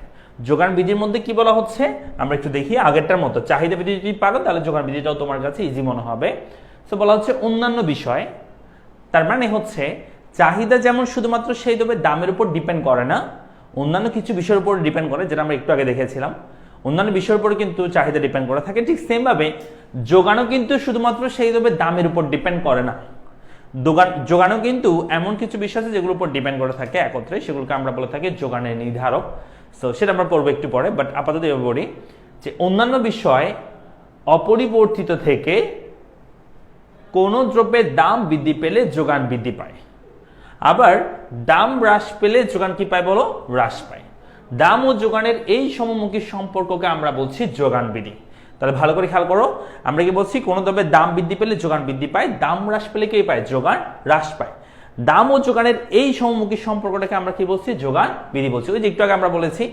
S1: যোগান বিধির মধ্যে কি বলা হচ্ছে আমরা একটু দেখি। আগেরটার মতো চাহিদা বিধি যদি পারো তাহলে যোগান বিধিটাও তোমার কাছে ইজি মনে হবে। সো বলা হচ্ছে অন্যান্য বিষয়, তার মানে হচ্ছে চাহিদা যেমন শুধুমাত্র সেই দ্রব্যের দামের উপর ডিপেন্ড করে না, অন্যান্য কিছু বিষয়ের উপর ডিপেন্ড করে, যেটা আমরা একটু আগে দেখেছিলাম। অন্যান্য বিষয়ের উপর কিন্তু চাহিদা ডিপেন্ড করে থাকে। ঠিক সেম ভাবে যোগানও কিন্তু শুধুমাত্র সেই দ্রব্যের দামের উপর ডিপেন্ড করে না, যোগানও কিন্তু এমন কিছু বিষয় আছে যেগুলোর উপর ডিপেন্ড করে থাকে একত্রে, সেগুলোকে আমরা বলে থাকি যোগানের নির্ধারক। সো সেটা আমরা পড়বো একটু পরে, বাট আপাতত এভাবে বলি যে অন্যান্য বিষয় অপরিবর্তিত থেকে কোনো দ্রব্যের দাম বৃদ্ধি পেলে যোগান বৃদ্ধি পায়, আবার দাম হ্রাস পেলে যোগান কি পায় বলো? হ্রাস পায়। দাম ও যোগানের এই সমমুখী সম্পর্ককে আমরা বলছি যোগান বিধি। তাহলে ভালো করে খেয়াল করো, আমরা কি বলছি? কোনো দ্রব্যের দাম বৃদ্ধি পেলে যোগান বৃদ্ধি পায়, দাম হ্রাস পেলে কি পায়? যোগান হ্রাস পায়। দাম ও যোগানের এই সমমুখী সম্পর্কটাকে আমরা কি বলছি? যোগান বিধি বলছি। ওই যে একটু আগে আমরা বলেছি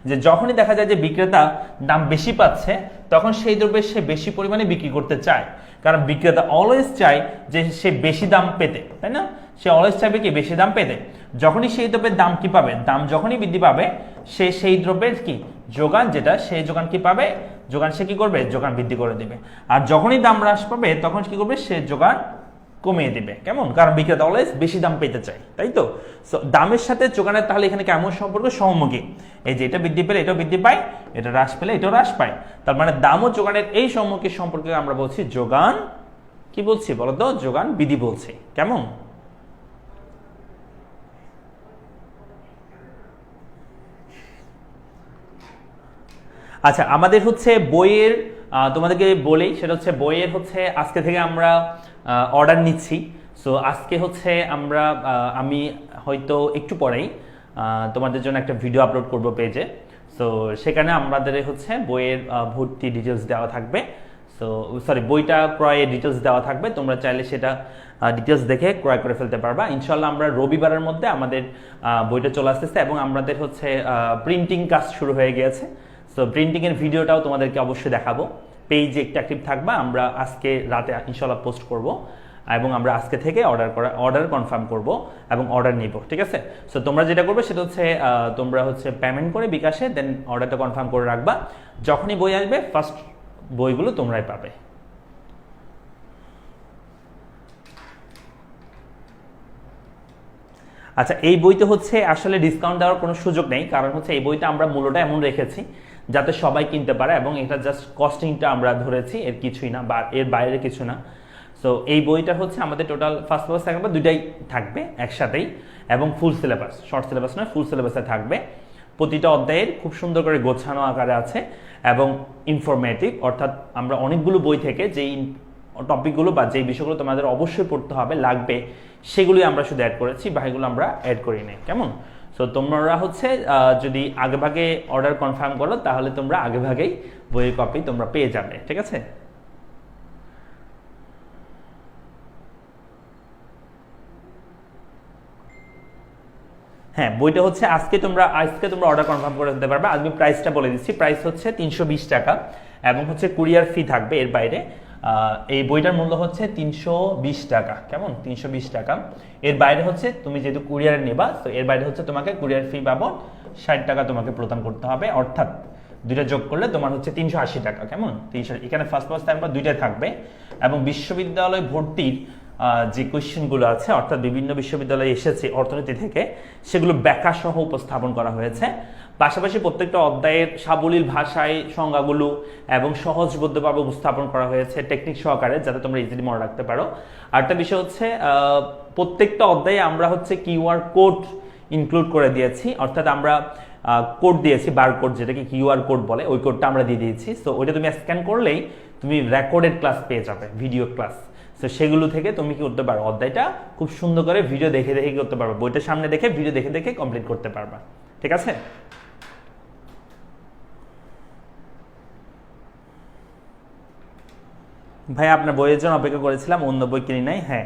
S1: যে যখনই দেখা যায় যে বিক্রেতা দাম বেশি পাচ্ছে, তখন সেই দ্রব্যের সে বেশি পরিমাণে বিক্রি করতে চায়, কারণ বিক্রেতা অলওয়েজ চায় যে সে বেশি দাম পেতে, তাই না? সে অলওয়েজ চাইবে কি? বেশি দাম পেতে। যখনই সেই দ্রব্যের দাম কি পাবে? দাম যখনই বৃদ্ধি পাবে, সে সেই দ্রব্যের কি যোগান, যেটা সেই যোগান কি পাবে? যোগান সে কি করবে? যোগান বৃদ্ধি করে দিবে। আর যখনই দাম হ্রাস পাবে তখন কি করবে? সে যোগান কমিয়ে দিবে। কেমন? কারণ বিক্রেতা অলওয়েজ বেশি দাম পেতে চায়, তাই তো? সো দামের সাথে যোগানের তাহলে এখানে কেমন সম্পর্ক? সমমুখী। এই যে এটা বৃদ্ধি পেলে এটাও বৃদ্ধি পায়, এটা হ্রাস পেলে এটাও হ্রাস পায়। তার মানে দাম ও যোগানের এই সমমুখী সম্পর্কে আমরা বলছি যোগান, কি বলছি বলতো? যোগান বিধি বলছি। কেমন? আচ্ছা, আমাদের হচ্ছে বইয়ের তোমাদেরকে বলি, সেটা হচ্ছে বইয়ের হচ্ছে আজকে থেকে আমরা অর্ডার নিচ্ছি। সো আজকে হচ্ছে আমি হয়তো একটু পরেই তোমাদের জন্য একটা ভিডিও আপলোড করব পেজে। সো সেখানে আমাদের হচ্ছে বইয়ের ভর্তি ডিটেলস দেওয়া থাকবে। সো সরি, বইটা ক্রয়ের ডিটেলস দেওয়া থাকবে, তোমরা চাইলে সেটা ডিটেলস দেখে ক্রয় করে ফেলতে পারবা। ইনশাল্লাহ আমরা রবিবারের মধ্যে আমাদের বইটা চলে আসতেছে এবং আমাদের হচ্ছে প্রিন্টিং কাজ শুরু হয়ে গিয়েছে। সো প্রিন্টিংয়ের ভিডিওটাও তোমাদেরকে অবশ্যই দেখাবো। পেজে একটু অ্যাক্টিভ থাকবা, আমরা আজকে রাতে ইনশাল্লাহ পোস্ট করব এবং আমরা আজকে থেকে অর্ডার কনফার্ম করব এবং অর্ডার নিব, ঠিক আছে? সো তোমরা যেটা করবে সেটা হচ্ছে তোমরা হচ্ছে পেমেন্ট করে বিকাশে, দেন অর্ডারটা কনফার্ম করে রাখবা। যখনই বই আসবে ফার্স্ট বইগুলো তোমরাই পাবে। আচ্ছা, এই বইতে হচ্ছে আসলে ডিসকাউন্ট দেওয়ার কোনো সুযোগ নেই, কারণ হচ্ছে এই বইটা আমরা মূল্যটা এমন রেখেছি যাতে সবাই কিনতে পারে এবং এটা জাস্ট কস্টিংটা আমরা ধরেছি, এর কিছুই না বা এর বাইরে কিছু না। সো এই বইটা হচ্ছে আমাদের total first paper second paper দুইটাই থাকবে একসাথেই এবং ফুল সিলেবাস, শর্ট সিলেবাস নয়, ফুল সিলেবাসে থাকবে। প্রতিটা অধ্যায়ের খুব সুন্দর করে গোছানো আকারে আছে এবং ইনফরমেটিভ, অর্থাৎ আমরা অনেকগুলো বই থেকে যেই টপিকগুলো বা যেই বিষয়গুলো তোমাদের অবশ্যই পড়তে হবে লাগবে সেগুলোই আমরা শুধু অ্যাড করেছি, বাকিগুলো আমরা অ্যাড করি নাই। কেমন? সো তোমরা হচ্ছে যদি আগেভাগে অর্ডার কনফার্ম করো তাহলে তোমরা আগেভাগেই বইয়ের কপি তোমরা পেয়ে যাবে, ঠিক আছে? হ্যাঁ, বইটা হচ্ছে আজকে তোমরা অর্ডার কনফার্ম করে দিতে পারবে। আমি প্রাইসটা বলে দিচ্ছি, প্রাইস হচ্ছে 320 টাকা এবং হচ্ছে কুরিয়ার ফি থাকবে এর বাইরে। এই বইটার মূল্য হচ্ছে 320 টাকা। কেমন? 320 টাকা। এর বাইরে হচ্ছে তুমি যেহেতু কুরিয়ারে নেবা, তো এর বাইরে হচ্ছে তোমাকে কুরিয়ার ফি বাবদ 60 টাকা তোমাকে প্রদান করতে হবে, অর্থাৎ দুইটা যোগ করলে তোমার হচ্ছে 380 টাকা। কেমন? 300। এখানে ফার্স্ট ফার্স্ট টাইম দুইটাই থাকবে এবং বিশ্ববিদ্যালয় ভর্তির যে কোয়েশ্চেনগুলো আছে, অর্থাৎ বিভিন্ন বিশ্ববিদ্যালয়ে এসেছে অর্থনীতি থেকে, সেগুলো ব্যাখ্যা সহ উপস্থাপন করা হয়েছে। পাশাপাশি প্রত্যেকটা অধ্যায়ের সাবলীল ভাষায় সংজ্ঞাগুলো এবং সহজবোধ্যভাবে উপস্থাপন করা হয়েছে টেকনিক সহকারে, যাতে তোমরা ইজিলি মনে রাখতে পারো। আরেকটা বিষয় হচ্ছে প্রত্যেকটা অধ্যায়ে আমরা হচ্ছে কিউআর কোড ইনক্লুড করে দিয়েছি, অর্থাৎ আমরা কোড দিয়েছি, বার কোড, যেটাকে কিউআর কোড বলে, ওই কোডটা আমরা দিয়ে দিয়েছি। সো ওইটা তুমি স্ক্যান করলেই তুমি রেকর্ডেড ক্লাস পেয়ে যাবে, ভিডিও ক্লাস। তো সেগুলো থেকে তুমি কি করতে পারো? অধ্যায়টা খুব সুন্দর করে ভিডিও দেখে দেখে করতে পারবে, বইটা সামনে দেখে ভিডিও দেখে দেখে কমপ্লিট করতে পারবা, ঠিক আছে? ভাই আপনার বইয়ের জন্য অপেক্ষা করেছিলাম, অন্য বই কিনি নাই। হ্যাঁ,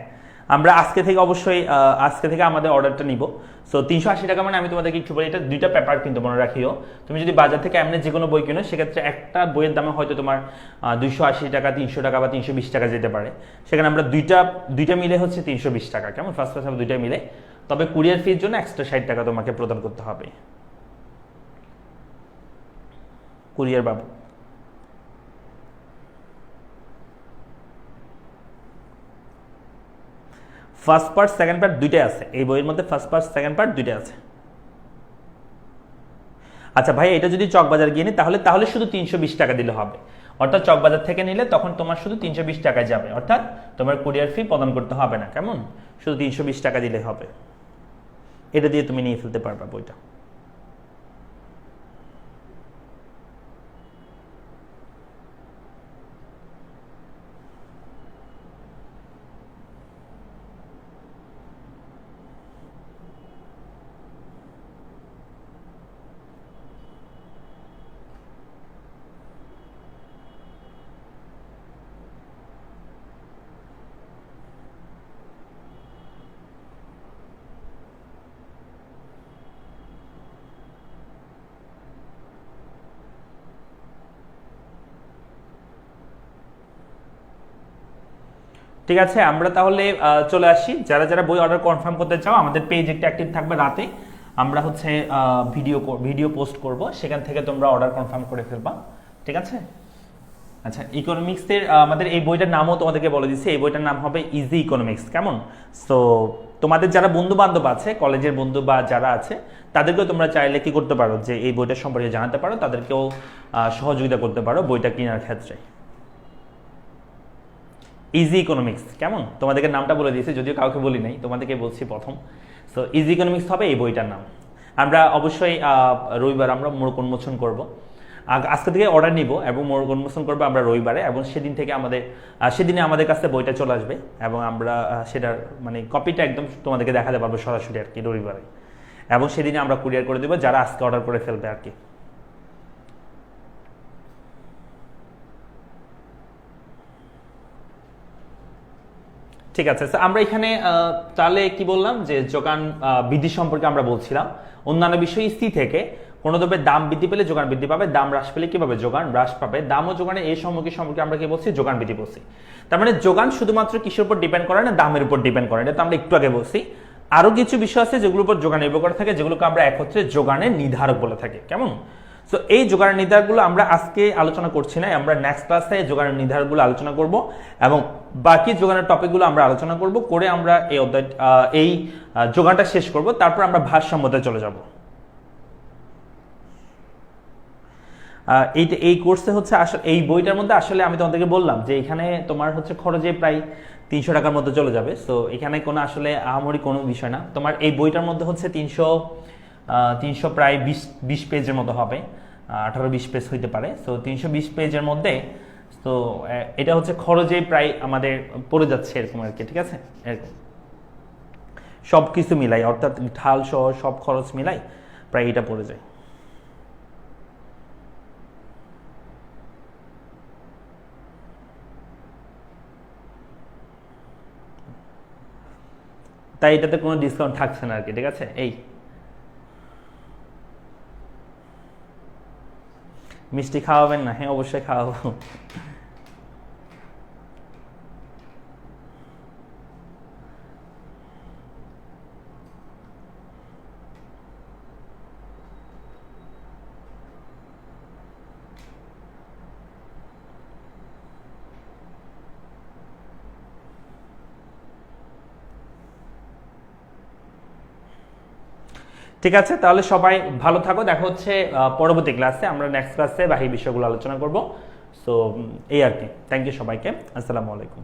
S1: আমরা আজকে থেকে অবশ্যই আজকে থেকে আমাদের অর্ডারটা নিব। সো 380 টাকা মানে আমি তোমাদেরকে একটু বলি, এটা দুইটা পেপার কিন্তু মনে রাখিও। তুমি যদি বাজার থেকে এমনি যে কোনো বই কিনো সেক্ষেত্রে একটা বইয়ের দামে হয়তো তোমার 280 টাকা, 300 টাকা বা 320 টাকা যেতে পারে। সেখানে আমরা দুইটা মিলে হচ্ছে 320 টাকা, কেমন? ফার্স্ট ক্লাস দুইটা মিলে। তবে কুরিয়ার ফির জন্য এক্সট্রা 60 টাকা তোমাকে প্রদান করতে হবে কুরিয়ার বাবু। ফার্স্ট পার্ট সেকেন্ড পার্ট দুইটাই আছে এই বইয়ের মধ্যে, ফার্স্ট পার্ট সেকেন্ড পার্ট দুইটাই আছে। আচ্ছা ভাই, এটা যদি চকবাজার গিয়ে নিই তাহলে শুধু 320 টাকা দিলে হবে। অর্থাৎ চকবাজার থেকে নিলে তখন তোমার শুধু 320 টাকায় যাবে, অর্থাৎ তোমার কুরিয়ার ফি প্রদান করতে হবে না, কেমন? শুধু 320 টাকা দিলে হবে, এটা দিয়ে তুমি নিয়ে ফেলতে পারবা বইটা। ঠিক আছে, আমরা তাহলে চলে আসি। যারা যারা বই অর্ডার কনফার্ম করতে চাও, আমাদের পেজ একটা অ্যাক্টিভ থাকবে, রাতে আমরা হচ্ছে ভিডিও পোস্ট করব, সেখান থেকে তোমরা অর্ডার কনফার্ম করে ফেলবা, ঠিক আছে? আচ্ছা, ইকোনমিক্সের আমাদের এই বইটার নামও তোমাদেরকে বলে দিচ্ছি, এই বইটার নাম হবে ইজি ইকোনমিক্স, কেমন? সো তোমাদের যারা বন্ধু বান্ধব আছে, কলেজের বন্ধু বা যারা আছে, তাদেরকেও তোমরা চাইলে কি করতে পারো, যে এই বইটার সম্পর্কে জানাতে পারো, তাদেরকেও সহযোগিতা করতে পারো বইটা কেনার ক্ষেত্রে। ইজি ইকোনমিক্স, কেমন? তোমাদেরকে নামটা বলে দিয়েছি, যদিও কাউকে বলি নাই, তোমাদেরকে বলছি প্রথম। সো ইজি ইকোনমিক্স হবে এই বইটার নাম। আমরা অবশ্যই রবিবার আমরা মোড়ক উন্মোচন করব, আজকে থেকে অর্ডার নিব এবং মোড়ক উন্মোচন করবো আমরা রবিবারে, এবং সেদিন থেকে সেদিনে আমাদের কাছে বইটা চলে আসবে এবং আমরা সেটার মানে কপিটা একদম তোমাদেরকে দেখাতে পারবো সরাসরি আর কি রবিবারে, এবং সেদিনে আমরা কুরিয়ার করে দেবো যারা আজকে অর্ডার করে ফেলবে আর কি। ঠিক আছে, আমরা এখানে তাহলে কি বললাম, যে যোগান বৃদ্ধি সম্পর্কে আমরা বলছিলাম। অন্যান্য বিষয় স্থির থেকে কোনো দ্রব্যের দাম বৃদ্ধি পেলে যোগান বৃদ্ধি পাবে, দাম হ্রাস পেলে কি পাবে? যোগান হ্রাস পাবে। দাম ও যোগানের এই সম্পর্কে আমরা কি বলছি? যোগান বৃদ্ধি বলছি। তার মানে যোগান শুধুমাত্র কিসের উপর ডিপেন্ড করে না, দামের উপর ডিপেন্ড করে, এটা তো আমরা একটু আগে বলছি। আরো কিছু বিষয় আছে যেগুলোর উপর যোগান নির্ভর করে থাকে, যেগুলোকে আমরা একত্রে যোগানের নির্ধারক বলে থাকি, কেমন? সো এই যোগানের নির্ধারকগুলো আমরা আজকে আলোচনা করছি না, আমরা নেক্সট ক্লাসে যোগানের নির্ধারকগুলো আলোচনা করব, এবং বাকি যোগানের টপিকগুলো আমরা আলোচনা করব, করে আমরা এই যোগানটা শেষ করব, তারপর আমরা ভারসাম্যতে চলে যাব। এই কোর্সে হচ্ছে আসলে এই বইটার মধ্যে আসলে আমি তোমাদেরকে বললাম যে এখানে তোমার হচ্ছে খরচে প্রায় 300 টাকার মধ্যে চলে যাবে। সো এখানে কোনো আসলে আহামরি কোনো বিষয় না। তোমার এই বইটার মধ্যে হচ্ছে 300 প্রায় 20 পেজের মতো হবে, 18-20 পেজ হইতে পারে। সো 320 পেজের মধ্যে, তো এটা হচ্ছে খরচে প্রায় আমাদের পড়ে যাচ্ছে এরকম আর কি, ঠিক আছে? এরকম সব কিছু মিলাই, অর্থাৎ ঢাল সহ সব খরচ মিলাই প্রায় এটা পড়ে যায়। তাই এটাতে কোনো ডিসকাউন্ট থাকছে না আর কি, ঠিক আছে? এই মিষ্টি খাওয়াবেন না? হ্যাঁ, অবশ্যই খাওয়াবো। ঠিক আছে, তাহলে সবাই ভালো থাকো, দেখা হচ্ছে পরবর্তী ক্লাসে। আমরা নেক্সট ক্লাসে বাকি বিষয়গুলো আলোচনা করব। সো এই আর কি, থ্যাংক ইউ সবাইকে, আসসালামু আলাইকুম।